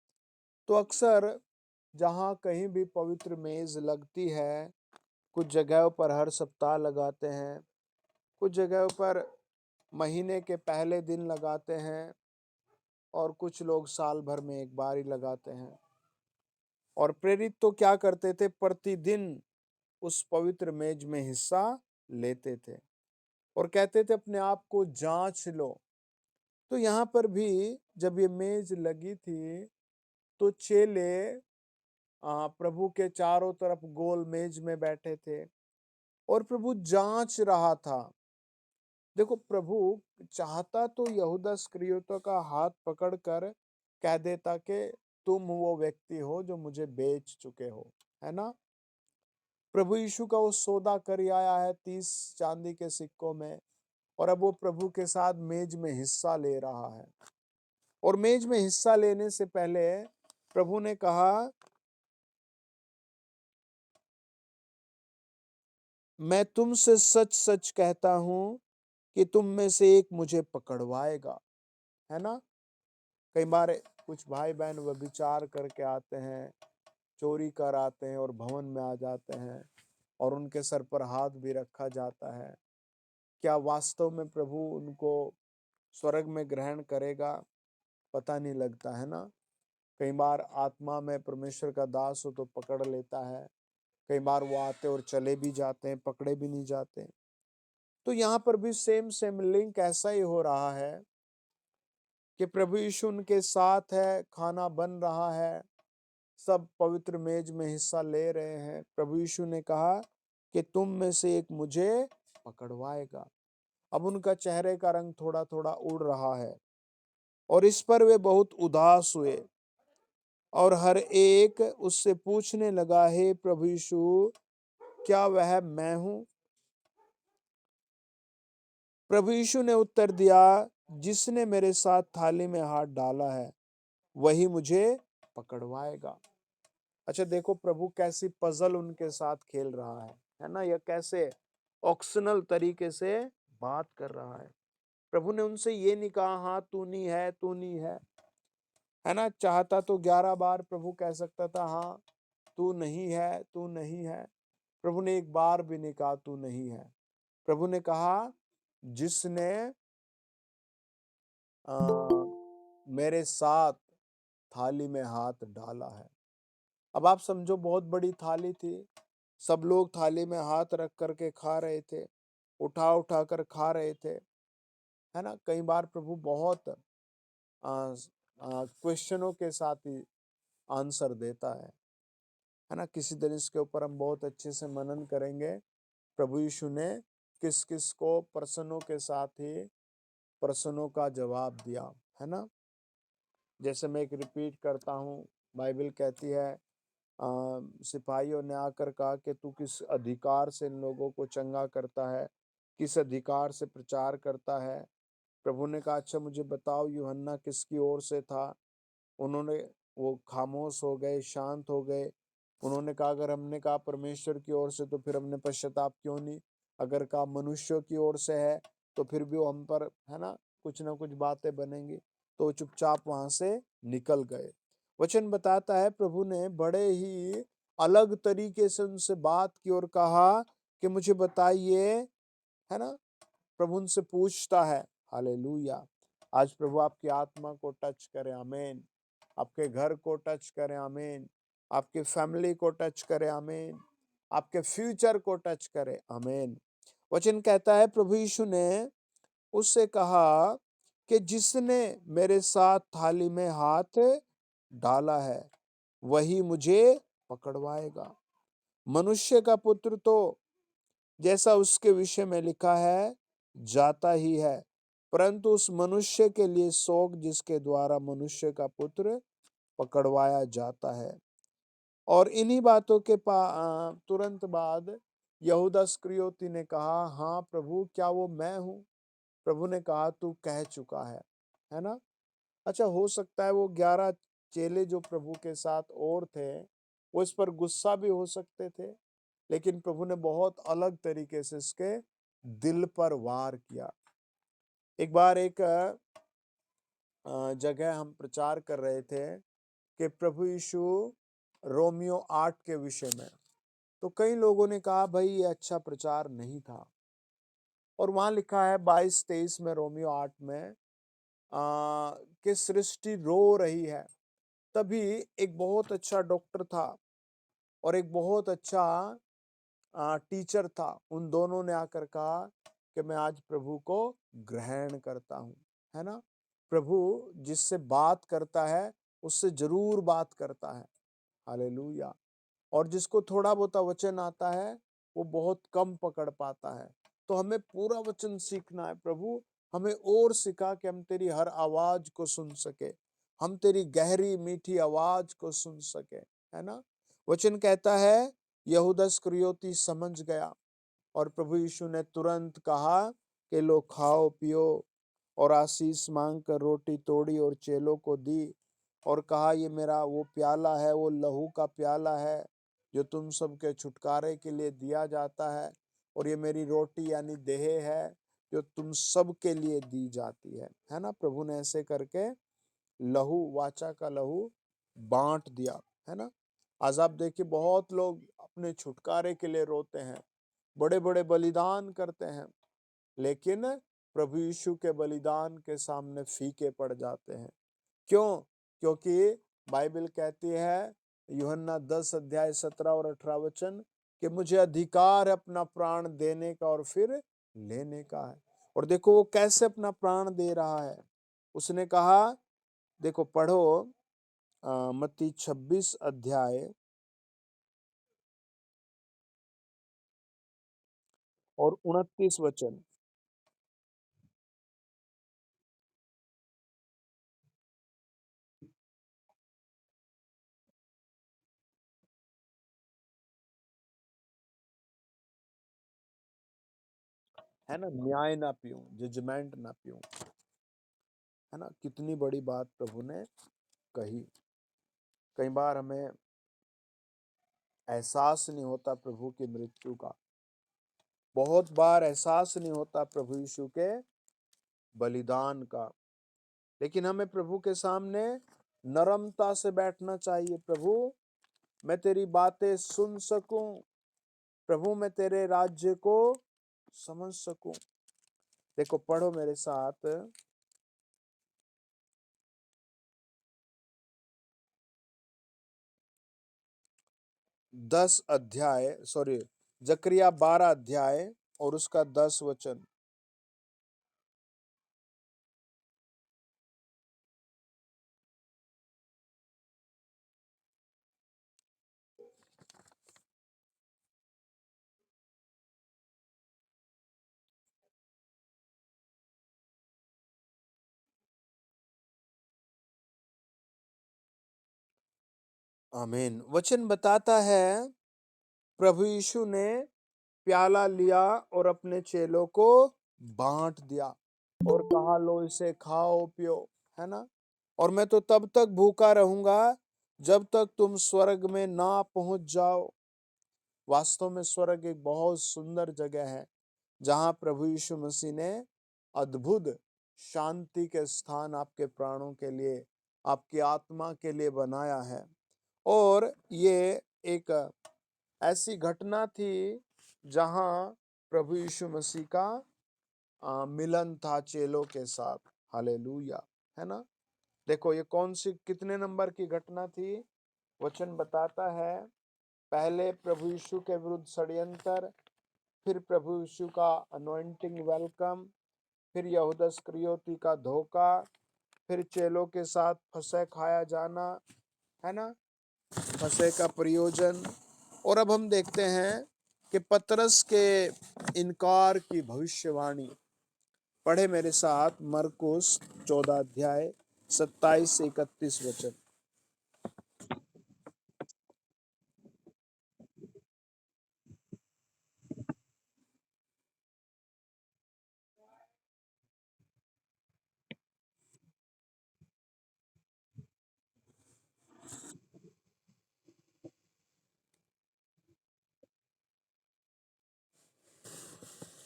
तो अक्सर जहाँ कहीं भी पवित्र मेज लगती है, कुछ जगहों पर हर सप्ताह लगाते हैं, कुछ जगहों पर महीने के पहले दिन लगाते हैं और कुछ लोग साल भर में एक बार ही लगाते हैं। और प्रेरित तो क्या करते थे, प्रतिदिन उस पवित्र मेज में हिस्सा लेते थे और कहते थे अपने आप को जांच लो। तो यहाँ पर भी जब ये मेज लगी थी तो चेले प्रभु के चारों तरफ गोल मेज में बैठे थे और प्रभु जांच रहा था। देखो, प्रभु चाहता तो यहूदा इस्करियोती का हाथ पकड़कर कह देता कि तुम वो व्यक्ति हो जो मुझे बेच चुके हो, है ना। प्रभु यीशु का वो सौदा कर आया है 30 चांदी के सिक्कों में, और अब वो प्रभु के साथ मेज में हिस्सा ले रहा है। और मेज में हिस्सा लेने से पहले प्रभु ने कहा, मैं तुमसे सच सच कहता हूं कि तुम में से एक मुझे पकड़वाएगा, है ना। कई बार कुछ भाई बहन व्यभिचार करके आते हैं, चोरी कर आते हैं और भवन में आ जाते हैं और उनके सर पर हाथ भी रखा जाता है। क्या वास्तव में प्रभु उनको स्वर्ग में ग्रहण करेगा? पता नहीं लगता, है ना। कई बार आत्मा में परमेश्वर का दास हो तो पकड़ लेता है, कई बार वो आते और चले भी जाते हैं, पकड़े भी नहीं जाते। तो यहाँ पर भी सेम सेम लिंक ऐसा ही हो रहा है कि प्रभु यीशु उनके साथ है, खाना बन रहा है, सब पवित्र मेज में हिस्सा ले रहे हैं। प्रभु यीशु ने कहा कि तुम में से एक मुझे पकड़वाएगा। अब उनका चेहरे का रंग थोड़ा थोड़ा उड़ रहा है और इस पर वे बहुत उदास हुए और हर एक उससे पूछने लगा, हे प्रभु यीशु, क्या वह मैं हूं? प्रभु यीशु ने उत्तर दिया, जिसने मेरे साथ थाली में हाथ डाला है वही मुझे पकड़वाएगा। अच्छा देखो, प्रभु कैसी पजल उनके साथ खेल रहा है ना। यह कैसे ऑक्शनल तरीके से बात कर रहा है। प्रभु ने उनसे ये नहीं कहा, हाँ तू नहीं है, तू नहीं है ना। चाहता तो 11 बार प्रभु कह सकता था, हाँ तू नहीं है, तू नहीं है। प्रभु ने एक बार भी नहीं कहा तू नहीं है। प्रभु ने कहा, जिसने आ, मेरे साथ थाली में हाथ डाला है। अब आप समझो, बहुत बड़ी थाली थी, सब लोग थाली में हाथ रख करके खा रहे थे, उठा उठा कर खा रहे थे, है ना। कई बार प्रभु बहुत क्वेश्चनों के साथ ही आंसर देता है ना। किसी दिन इसके ऊपर हम बहुत अच्छे से मनन करेंगे। प्रभु यीशु ने किस किस को प्रश्नों के साथ ही प्रश्नों का जवाब दिया, है ना। जैसे मैं एक रिपीट करता हूँ, बाइबल कहती है, सिपाहियों ने आकर कहा कि तू किस अधिकार से इन लोगों को चंगा करता है, किस अधिकार से प्रचार करता है। प्रभु ने कहा, अच्छा मुझे बताओ, यूहन्ना किसकी ओर से था? उन्होंने वो खामोश हो गए, शांत हो गए। उन्होंने कहा, अगर हमने कहा परमेश्वर की ओर से तो फिर हमने पश्चाताप क्यों नहीं? अगर कहा मनुष्यों की ओर से है तो फिर भी वो हम पर, है ना कुछ बातें बनेंगी। तो चुपचाप वहां से निकल गए। वचन बताता है, प्रभु ने बड़े ही अलग तरीके से उनसे बात की और कहा कि मुझे बताइए, है ना। प्रभु उनसे पूछता है। हालेलुया। आज प्रभु आपकी आत्मा को टच करे, आमीन। आपके घर को टच करे, आमीन। आपकी फैमिली को टच करे, आमीन। आपके फ्यूचर को टच करे, आमीन। वचन कहता है, प्रभु यीशु ने उससे कहा कि जिसने मेरे साथ थाली में हाथ डाला है वही मुझे पकड़वाएगा। मनुष्य का पुत्र तो जैसा उसके विषय में लिखा है जाता ही है, परंतु उस मनुष्य के लिए शोक जिसके द्वारा मनुष्य का पुत्र पकड़वाया जाता है। और इन्हीं बातों के तुरंत बाद यहूदा इस्करियोती ने कहा, हाँ प्रभु, क्या वो मैं हूँ? प्रभु ने कहा, तू कह चुका है ना। अच्छा, हो सकता है वो 11 चेले जो प्रभु के साथ और थे वो इस पर गुस्सा भी हो सकते थे, लेकिन प्रभु ने बहुत अलग तरीके से इसके दिल पर वार किया। एक बार एक जगह हम प्रचार कर रहे थे कि प्रभु यीशु रोमियो 8 के विषय में, तो कई लोगों ने कहा भाई ये अच्छा प्रचार नहीं था। और वहां लिखा है 22-23 में, रोमियो 8 में, कि सृष्टि रो रही है। तभी एक बहुत अच्छा डॉक्टर था और एक बहुत अच्छा टीचर था, उन दोनों ने आकर कहा कि मैं आज प्रभु को ग्रहण करता हूँ, है ना? प्रभु जिससे बात करता है, उससे ज़रूर बात करता है। हालेलुया! और जिसको थोड़ा बहुत वचन आता है, वो बहुत कम पकड़ पाता है। तो हमें पूरा वचन सीखना है। प्रभु हमें और सिखा कि हम तेरी हर आवाज़ को सुन सके। हम तेरी गहरी मीठी आवाज़ को सुन सके, है ना? वचन कहता है, यहूदा इस्करियोती समझ गया और प्रभु यीशु ने तुरंत कहा कि लो खाओ पियो, और आशीष मांगकर रोटी तोड़ी और चेलों को दी और कहा, ये मेरा वो प्याला है, वो लहू का प्याला है जो तुम सबके छुटकारे के लिए दिया जाता है, और ये मेरी रोटी यानी देह है जो तुम सब के लिए दी जाती है ना? प्रभु ने ऐसे करके लहू, वाचा का लहू बांट दिया, है ना? आज आप देखिए बहुत लोग अपने छुटकारे के लिए रोते हैं, बड़े बड़े बलिदान करते हैं, लेकिन प्रभु यीशु के बलिदान के सामने फीके पड़ जाते हैं। क्यों? क्योंकि बाइबल कहती है, यूहन्ना 10 अध्याय 17 और 18 वचन, कि मुझे अधिकार है अपना प्राण देने का और फिर लेने का है। और देखो वो कैसे अपना प्राण दे रहा है। उसने कहा, देखो पढ़ो मत्ती 26 अध्याय और 29 वचन, है ना? न्याय ना पीऊं, जजमेंट ना पीऊं, है ना? कितनी बड़ी बात प्रभु ने कही। कई बार हमें एहसास नहीं होता प्रभु की मृत्यु का, बहुत बार एहसास नहीं होता प्रभु यीशु के बलिदान का, लेकिन हमें प्रभु के सामने नरमता से बैठना चाहिए। प्रभु मैं तेरी बातें सुन सकूं, प्रभु मैं तेरे राज्य को समझ सकूं। देखो पढ़ो मेरे साथ 10 अध्याय, सॉरी, जकरिया 12 अध्याय और उसका 10 वचन। आमीन। वचन बताता है, प्रभु यीशु ने प्याला लिया और अपने चेलों को बांट दिया और कहा, लो इसे खाओ पियो, है ना? और मैं तो तब तक भूखा रहूंगा जब तक तुम स्वर्ग में ना पहुंच जाओ। वास्तव में स्वर्ग एक बहुत सुंदर जगह है, जहां प्रभु यीशु मसीह ने अद्भुत शांति के स्थान आपके प्राणों के लिए, आपकी आत्मा के लिए बनाया है। और ये एक ऐसी घटना थी जहां प्रभु यीशु मसीह का मिलन था चेलों के साथ। हालेलुया, है ना? देखो ये कौन सी कितने नंबर की घटना थी? वचन बताता है, पहले प्रभु यीशु के विरुद्ध षड्यंत्र, फिर प्रभु यीशु का अनॉइंटिंग वेलकम, फिर यहूदा इस्करियोती का धोखा, फिर चेलों के साथ फसह खाया जाना, है ना? फसह का प्रयोजन। और अब हम देखते हैं कि पतरस के इनकार की भविष्यवाणी। पढ़े मेरे साथ मरकुस 14 अध्याय 27 से 31 वचन।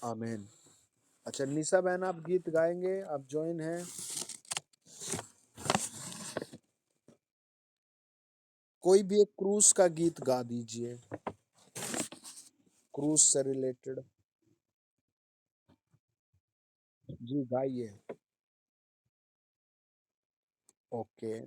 आमीन। अच्छा निशा बहन, आप गीत गाएंगे? आप ज्वाइन हैं? कोई भी एक क्रूस का गीत गा दीजिए, क्रूस से रिलेटेड। जी गाइए। ओके।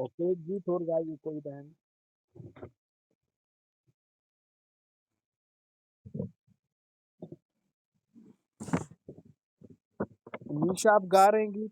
ओके, एक गीत और गाइए कोई बहन। निशा, आप गा रहे हैं गीत?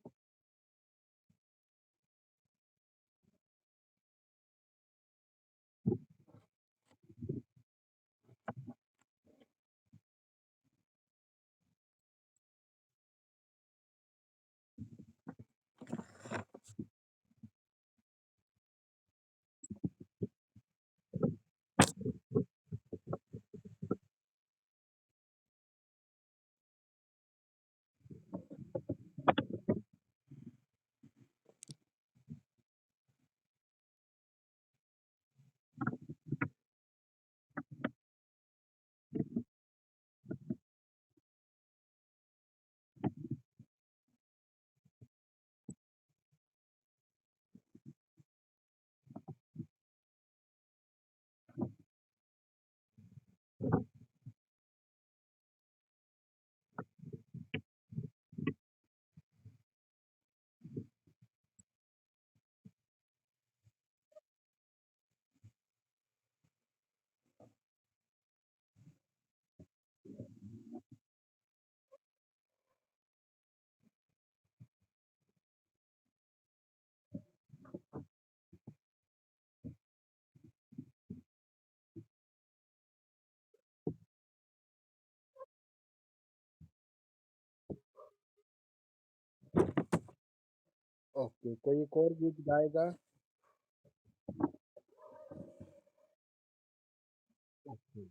ओके, कोई एक और गीत गाएगा? ओके।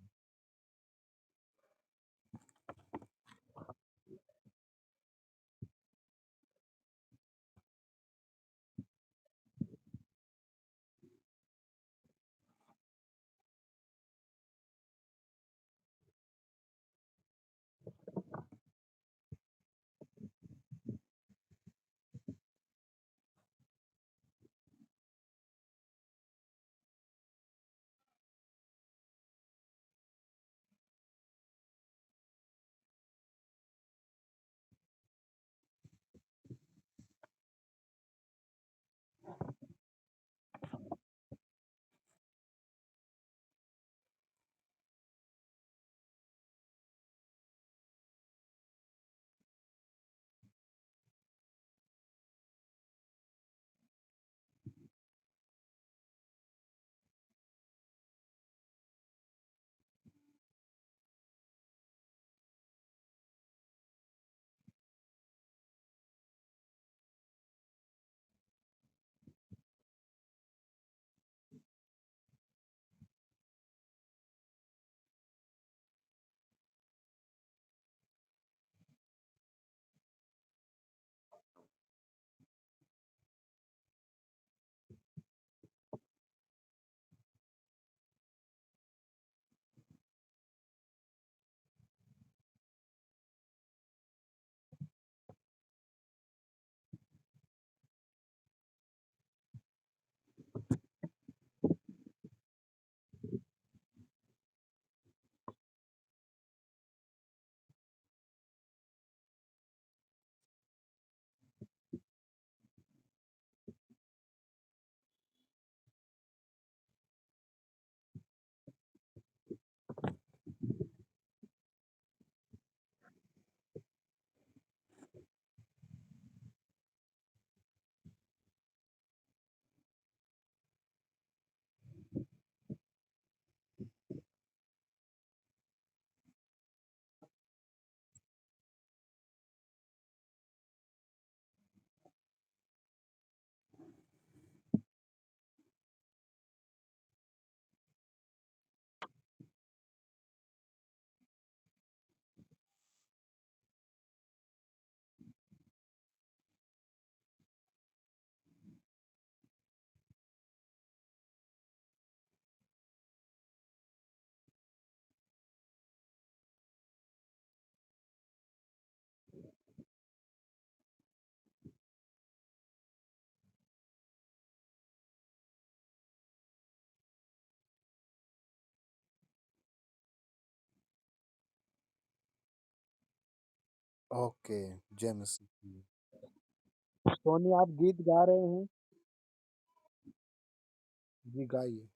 Okay, James. सोनी, आप गीत गा रहे हैं? जी गाइए।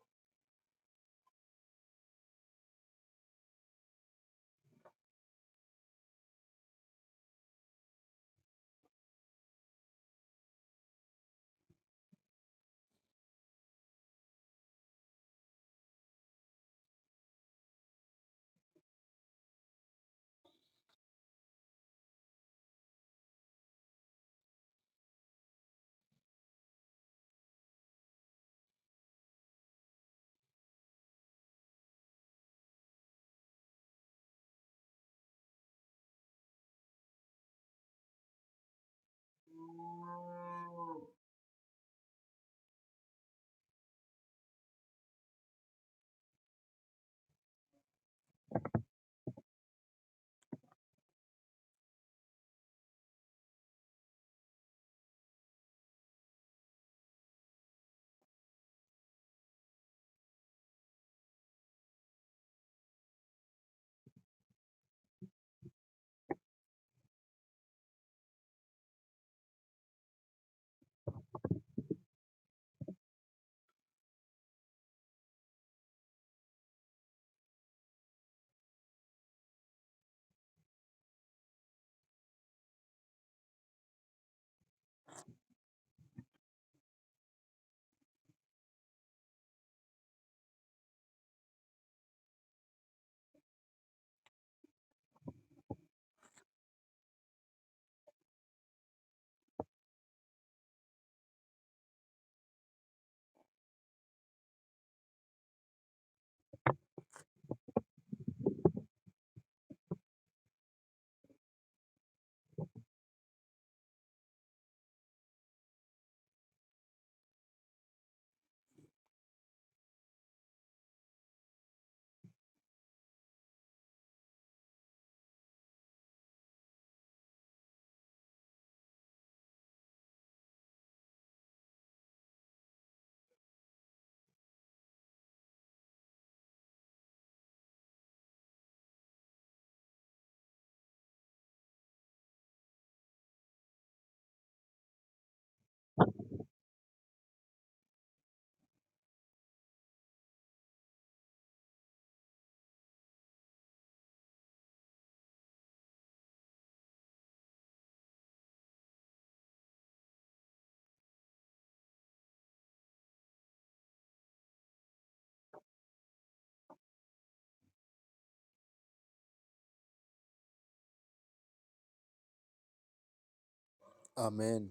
आमीन।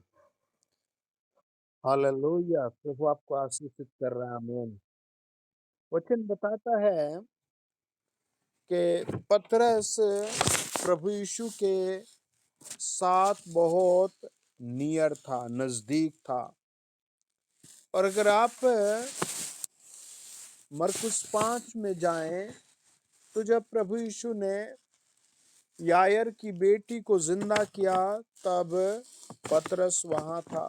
हालेलुया। प्रभु आपको आशीषित कर रहा है। आमीन। वचन बताता है कि पतरस प्रभु यीशु के साथ बहुत नियर था, नजदीक था। और अगर आप मरकुस 5 में जाएं, तो जब प्रभु यीशु ने यायर की बेटी को जिंदा किया, तब पतरस वहां था।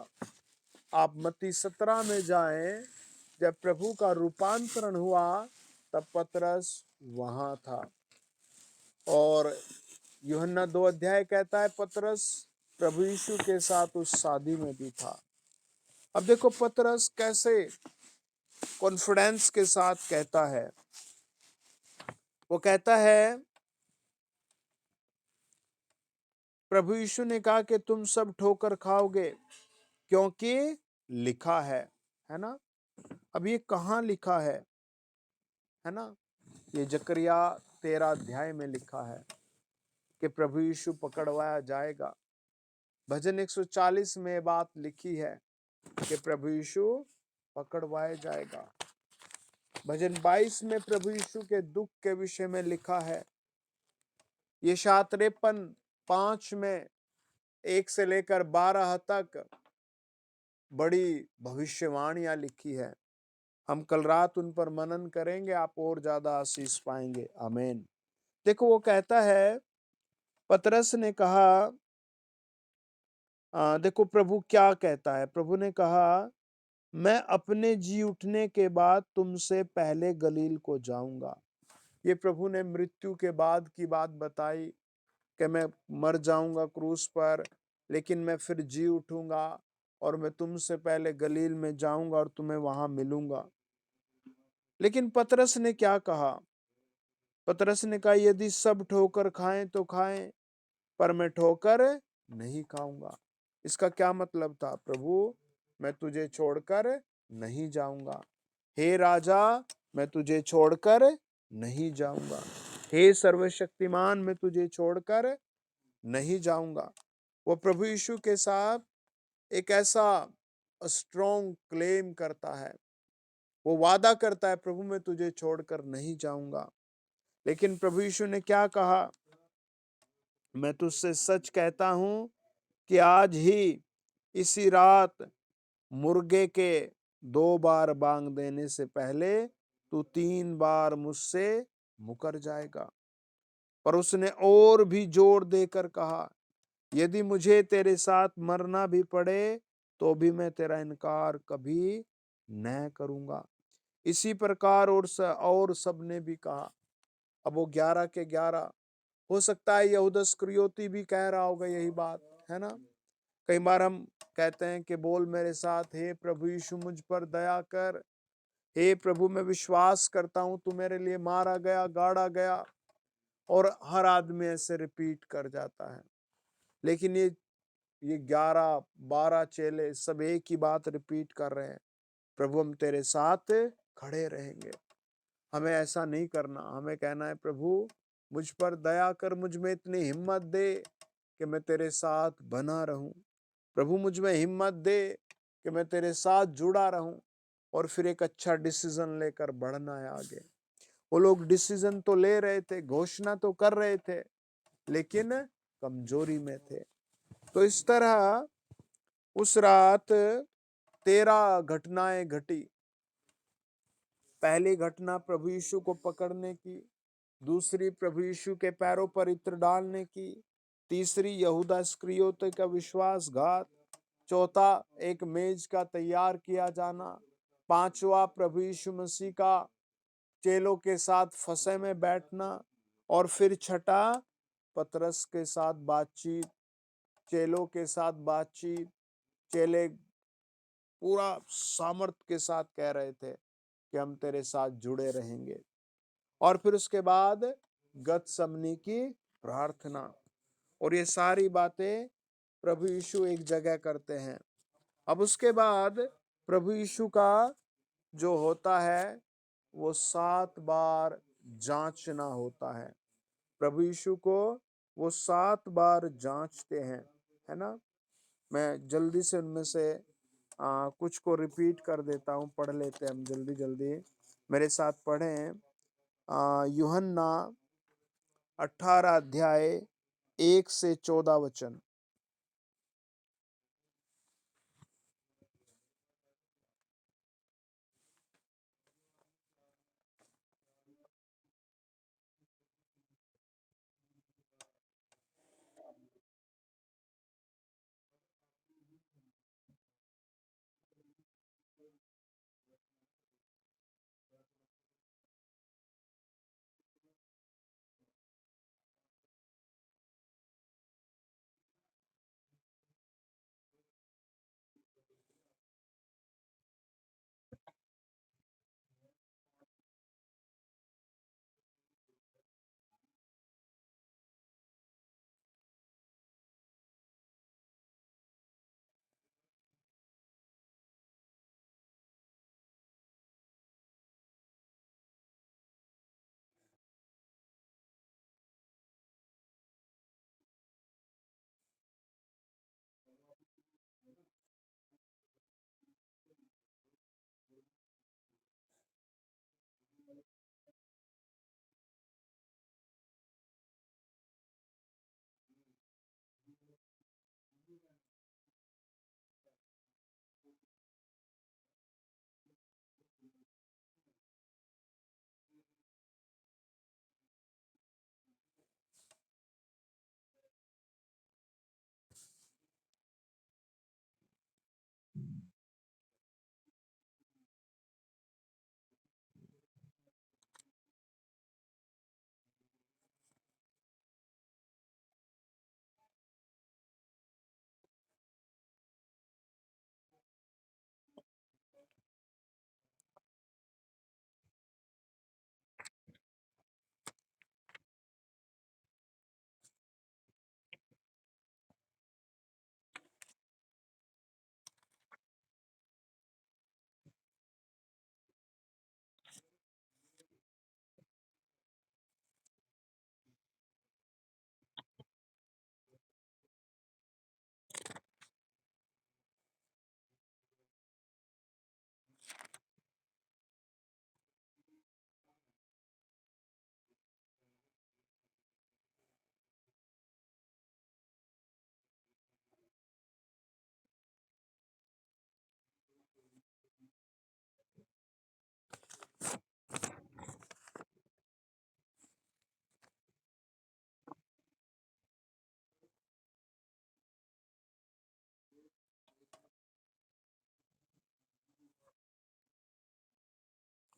आप मत्ती 17 में जाएं, जब प्रभु का रूपांतरण हुआ, तब पतरस वहां था। और यूहन्ना 2 अध्याय कहता है पतरस प्रभु यीशु के साथ उस शादी में भी था। अब देखो पतरस कैसे कॉन्फिडेंस के साथ कहता है। वो कहता है, प्रभु यीशु ने कहा कि तुम सब ठोकर खाओगे, क्योंकि लिखा है ना। अब ये कहाँ लिखा है ना। ये जकरिया 13 अध्याय में लिखा है कि प्रभु यीशु पकड़वाया जाएगा। भजन 140 में बात लिखी है कि प्रभु यीशु पकड़वाया जाएगा। भजन 22 में प्रभु यीशु के दुख के विषय में लिखा है। यशायाह 53:5 में 1 से लेकर 12 तक बड़ी भविष्यवाणियां लिखी है। हम कल रात उन पर मनन करेंगे, आप और ज्यादा आशीष पाएंगे। आमीन। देखो वो कहता है, पतरस ने कहा, देखो प्रभु क्या कहता है। प्रभु ने कहा, मैं अपने जी उठने के बाद तुमसे पहले गलील को जाऊंगा। ये प्रभु ने मृत्यु के बाद की बात बताई कि मैं मर जाऊंगा क्रूस पर, लेकिन मैं फिर जी उठूंगा और मैं तुमसे पहले गलील में जाऊंगा और तुम्हें वहां मिलूंगा। लेकिन पतरस ने क्या कहा? पतरस ने कहा, यदि सब ठोकर खाएं तो खाएं, पर मैं ठोकर नहीं खाऊंगा। इसका क्या मतलब था? प्रभु, मैं तुझे छोड़कर नहीं जाऊंगा। हे राजा, मैं तुझे छोड़कर नहीं जाऊंगा। हे सर्वशक्तिमान, मैं तुझे छोड़कर नहीं जाऊंगा। वो प्रभु यीशु के साथ एक ऐसा स्ट्रॉन्ग क्लेम करता है, वो वादा करता है, प्रभु मैं तुझे छोड़कर नहीं जाऊंगा। लेकिन प्रभु यीशु ने क्या कहा? मैं तुझसे सच कहता हूं कि आज ही, इसी रात, मुर्गे के 2 बार बांग देने से पहले तू 3 बार मुझसे मुकर जाएगा। पर उसने और भी जोर देकर कहा, यदि मुझे तेरे साथ मरना भी पड़े तो भी मैं तेरा इनकार कभी न करूंगा। इसी प्रकार और सबने भी कहा। अब वो 11 के 11, हो सकता है यहूदा इस्करियोती भी कह रहा होगा यही बात, है ना? कई बार हम कहते हैं कि बोल मेरे साथ, हे प्रभु यीशु मुझ पर दया कर। हे प्रभु, मैं विश्वास करता हूं तू मेरे लिए मारा गया, गाड़ा गया। और हर आदमी ऐसे रिपीट कर जाता है। लेकिन ये 11-12 चेले सब एक ही बात रिपीट कर रहे हैं, प्रभु हम तेरे साथ खड़े रहेंगे। हमें ऐसा नहीं करना। हमें कहना है, प्रभु मुझ पर दया कर, मुझ में इतनी हिम्मत दे कि मैं तेरे साथ बना रहूं। प्रभु मुझ में हिम्मत दे कि मैं तेरे साथ जुड़ा रहूं, और फिर एक अच्छा डिसीजन लेकर बढ़ना है आगे। वो लोग डिसीजन तो ले रहे थे, घोषणा तो कर रहे थे, लेकिन कमजोरी में थे। तो इस तरह उस रात 13 घटनाएं घटी। पहली घटना प्रभु यीशु को पकड़ने की, दूसरी प्रभु यीशु के पैरों पर इत्र डालने की, तीसरी यहूदा इस्करियोती का विश्वासघात, चौथा एक मेज का तैयार किया जाना, पांचवा प्रभु यीशु मसीह का चेलों के साथ फसे में बैठना, और फिर छठा पतरस के साथ बातचीत, चेलों के साथ बातचीत। चेले पूरा सामर्थ्य के साथ कह रहे थे कि हम तेरे साथ जुड़े रहेंगे। और फिर उसके बाद गतसमनी की प्रार्थना। और ये सारी बातें प्रभु यीशु एक जगह करते हैं। अब उसके बाद प्रभु यीशु का जो होता है, वो 7 बार जांचना होता है। प्रभु यीशु को वो 7 बार जांचते हैं, है ना? मैं जल्दी से उनमें से कुछ को रिपीट कर देता हूँ, पढ़ लेते हैं हम जल्दी जल्दी। मेरे साथ पढ़ें। यूहन्ना 18 अध्याय 1 से 14 वचन।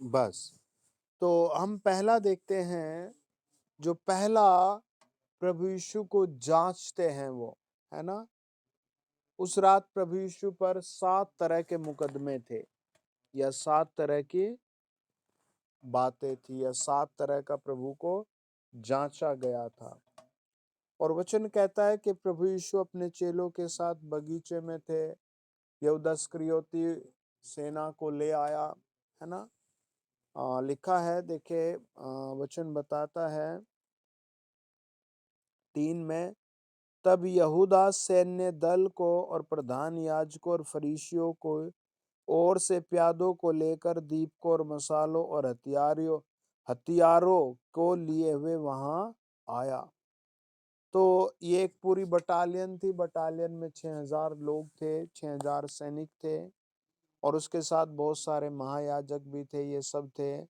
बस। तो हम पहला देखते हैं, जो पहला प्रभु यीशु को जाँचते हैं वो, है ना? उस रात प्रभु यीशु पर 7 तरह के मुकदमे थे, या 7 तरह की बातें थी, या 7 तरह का प्रभु को जाँचा गया था। और वचन कहता है कि प्रभु यीशु अपने चेलों के साथ बगीचे में थे। यहूदा इस्करियोती सेना को ले आया, है ना? लिखा है, देखिए, वचन बताता है 3 में, तब यहूदा सैन्य दल को और प्रधान याजकों और फरीसियों को ओर से प्यादों को लेकर दीपकों और मसालों और हथियारों को लिए हुए वहां आया। तो ये एक पूरी बटालियन थी। बटालियन में 6,000 लोग थे, 6,000 सैनिक थे, और उसके साथ बहुत सारे महायाजक भी थे। ये सब थे,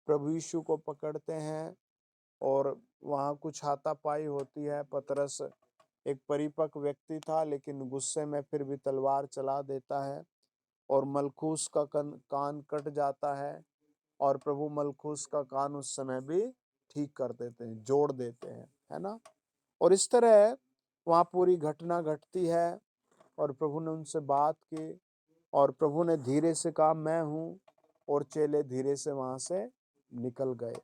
प्रभु यीशु को पकड़ते हैं, और वहाँ कुछ हाथापाई होती है। पतरस एक परिपक्व व्यक्ति था, लेकिन गुस्से में फिर भी तलवार चला देता है, और मलखूस का कान कट जाता है, और प्रभु मलखूस का कान उस समय भी ठीक कर देते हैं, जोड़ देते हैं, है ना? और इस तरह वहाँ पूरी घटना घटती है, और प्रभु ने उनसे बात की, और प्रभु ने धीरे से कहा, मैं हूँ, और चेले धीरे से वहाँ से निकल गए,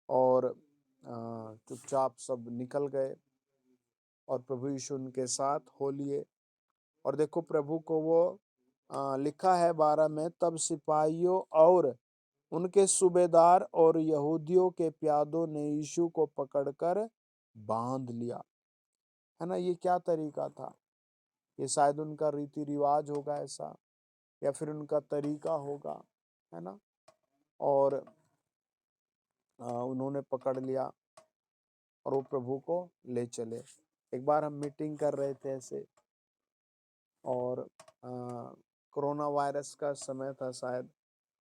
और चुपचाप सब निकल गए, और प्रभु यीशु उनके साथ हो लिए। और देखो, प्रभु को वो लिखा है 12 में, तब सिपाहियों और उनके सूबेदार और यहूदियों के प्यादों ने यीशु को पकड़कर बांध लिया, है ना? ये क्या तरीका था? ये शायद उनका रीति रिवाज होगा ऐसा, या फिर उनका तरीका होगा, है ना? और उन्होंने पकड़ लिया, और वो प्रभु को ले चले। एक बार हम मीटिंग कर रहे थे ऐसे, और कोरोना वायरस का समय था शायद,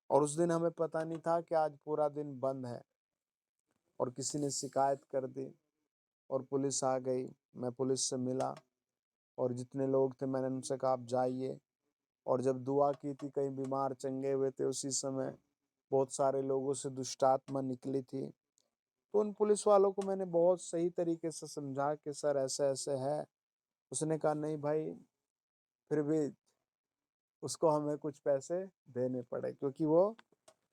और उस दिन हमें पता नहीं था कि आज पूरा दिन बंद है, और किसी ने शिकायत कर दी, और पुलिस आ गई। मैं पुलिस से मिला, और जितने लोग थे मैंने उनसे कहा, आप जाइए। और जब दुआ की थी, कई बीमार चंगे हुए थे उसी समय, बहुत सारे लोगों से दुष्ट आत्मा निकली थी। तो उन पुलिस वालों को मैंने बहुत सही तरीके से समझा कि सर ऐसे ऐसे है। उसने कहा, नहीं भाई, फिर भी उसको हमें कुछ पैसे देने पड़े, क्योंकि वो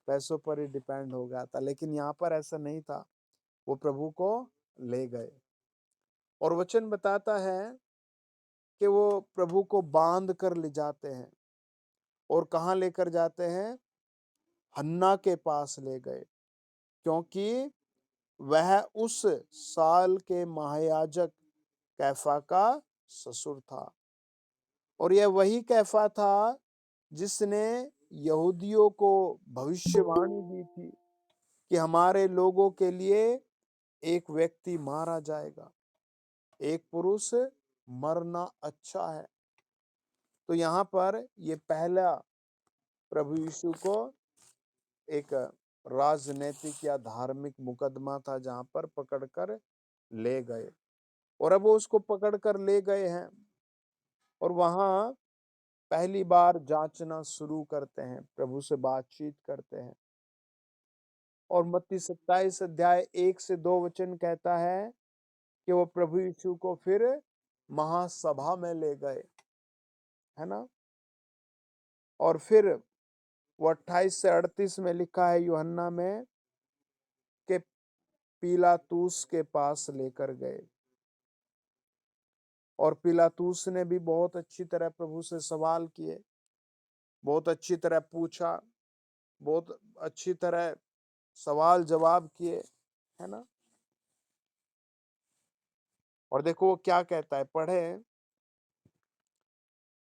पैसों पर ही डिपेंड हो गया था। लेकिन यहाँ पर ऐसा नहीं था, वो प्रभु को ले गए। और वचन बताता है कि वो प्रभु को बांध कर ले जाते हैं, और कहाँ लेकर जाते हैं? हन्ना के पास ले गए, क्योंकि वह उस साल के महायाजक कैफा का ससुर था। और यह वही कैफा था जिसने यहूदियों को भविष्यवाणी दी थी कि हमारे लोगों के लिए एक व्यक्ति मारा जाएगा, एक पुरुष मरना अच्छा है। तो यहाँ पर ये पहला प्रभु यीशु को एक राजनैतिक या धार्मिक मुकदमा था, जहाँ पर पकड़कर ले गए, और अब वो उसको पकड़कर ले गए हैं, और वहाँ पहली बार जांचना शुरू करते हैं, प्रभु से बातचीत करते हैं। और मत्ती 27 अध्याय 1 से 2 वचन कहता है कि वो प्रभु यीशु को फिर महासभा में ले गए, है ना? और फिर वो 28 से 38 में लिखा है यूहन्ना में, कि पिलातूस के पास लेकर गए, और पिलातूस ने भी बहुत अच्छी तरह प्रभु से सवाल किए, बहुत अच्छी तरह पूछा, बहुत अच्छी तरह सवाल जवाब किए, है ना? और देखो वो क्या कहता है, पढ़े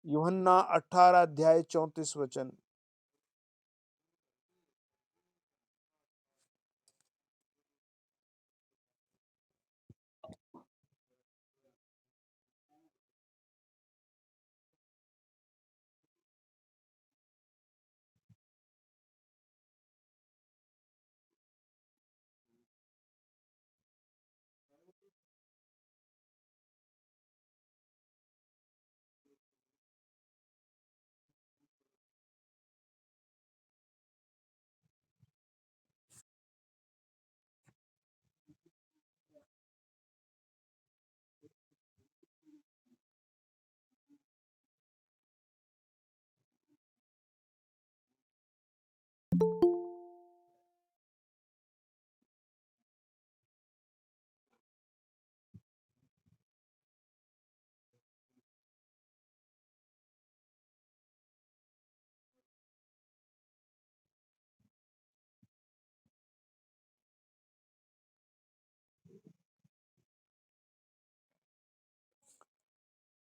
यूहन्ना 18 अध्याय 34 वचन।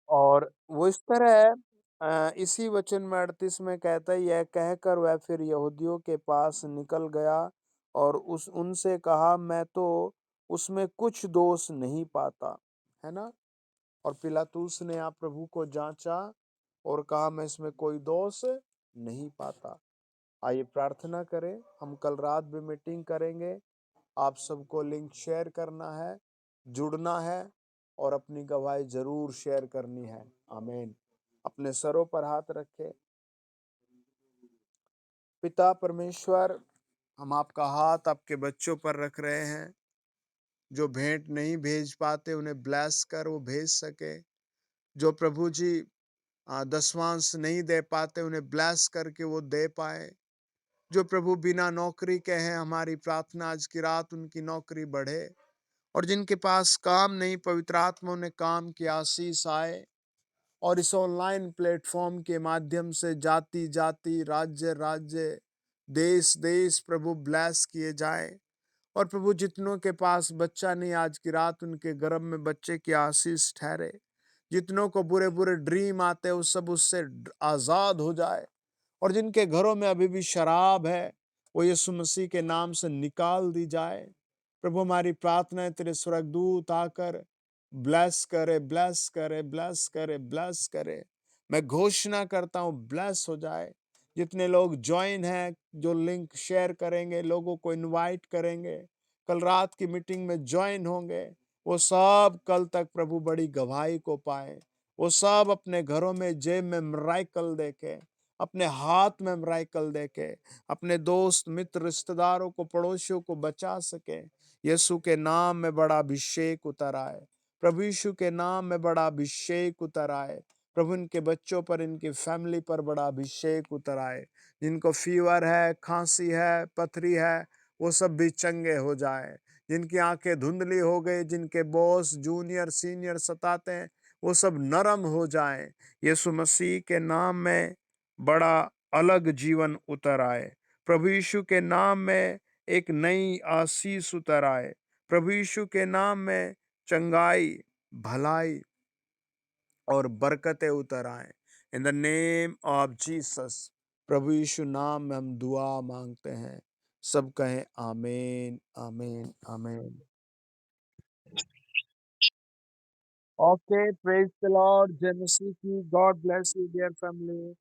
और वो इस तरह इसी वचन में 38 में कहता है, यह कहकर वह फिर यहूदियों के पास निकल गया और उस उनसे कहा, मैं तो उसमें कुछ दोष नहीं पाता, है ना? और पिलातुस ने आप प्रभु को जांचा और कहा, मैं इसमें कोई दोष नहीं पाता। आइए प्रार्थना करें, हम कल रात भी मीटिंग करेंगे। आप सबको लिंक शेयर करना है, जुड़ना है और अपनी गवाही जरूर शेयर करनी है। आमीन। अपने सरों पर हाथ रखें। पिता परमेश्वर, हम आपका हाथ आपके बच्चों पर रख रहे हैं। जो भेंट नहीं भेज पाते उन्हें ब्लेस कर वो भेज सके। जो प्रभु जी दसवांश नहीं दे पाते उन्हें ब्लेस करके वो दे पाए। जो प्रभु बिना नौकरी के हैं, हमारी प्रार्थना आज की रात उनकी नौकरी बढ़े। और जिनके पास काम नहीं, पवित्र आत्मा उन्हें काम की आशीष आए। और इस ऑनलाइन प्लेटफॉर्म के माध्यम से जाति जाति, राज्य राज्य, देश देश प्रभु ब्लेस किए जाए। और प्रभु जितनों के पास बच्चा नहीं, आज की रात उनके गर्भ में बच्चे की आशीष ठहरे। जितनों को बुरे बुरे ड्रीम आते वो सब उससे आजाद हो जाए। और जिनके घरों में अभी भी शराब है, वो यीशु मसीह के नाम से निकाल दी जाए। प्रभु हमारी प्रार्थना है, तेरे स्वर्गदूत आकर ब्लेस करे, ब्लेस करे, ब्लेस करे, ब्लेस करे। मैं घोषणा करता हूं, ब्लेस हो जाए। जितने लोग ज्वाइन हैं, जो लिंक शेयर करेंगे, लोगों को इनवाइट करेंगे, कल रात की मीटिंग में ज्वाइन होंगे, वो सब कल तक प्रभु बड़ी गवाही को पाए। वो सब अपने घरों में जेब में मिराकल देके, अपने हाथ में मिराकल देके, अपने दोस्त मित्र रिश्तेदारों को पड़ोसियों को बचा सके। यीशु के नाम में बड़ा अभिषेक उतर आए। प्रभु यीशु के नाम में बड़ा अभिषेक उतर आए। प्रभु इनके बच्चों पर, इनकी फैमिली पर बड़ा अभिषेक उतर आए। जिनको फीवर है, खांसी है, पथरी है, वो सब भी चंगे हो जाए। जिनकी आंखें धुंधली हो गई, जिनके बॉस जूनियर सीनियर सताते हैं, वो सब नरम हो जाएं। यीशु मसीह के नाम में बड़ा अलग जीवन उतर आए। प्रभु यीशु के नाम में एक नई आशीष उतर आए। प्रभु यीशु के नाम में चंगाई, भलाई और बरकतें उतर आए। In the name of Jesus, प्रभु यीशु नाम में हम दुआ मांगते हैं। सब कहें आमीन, आमीन, आमीन। Okay, praise the lord. जय मसीह की। God bless you dear family.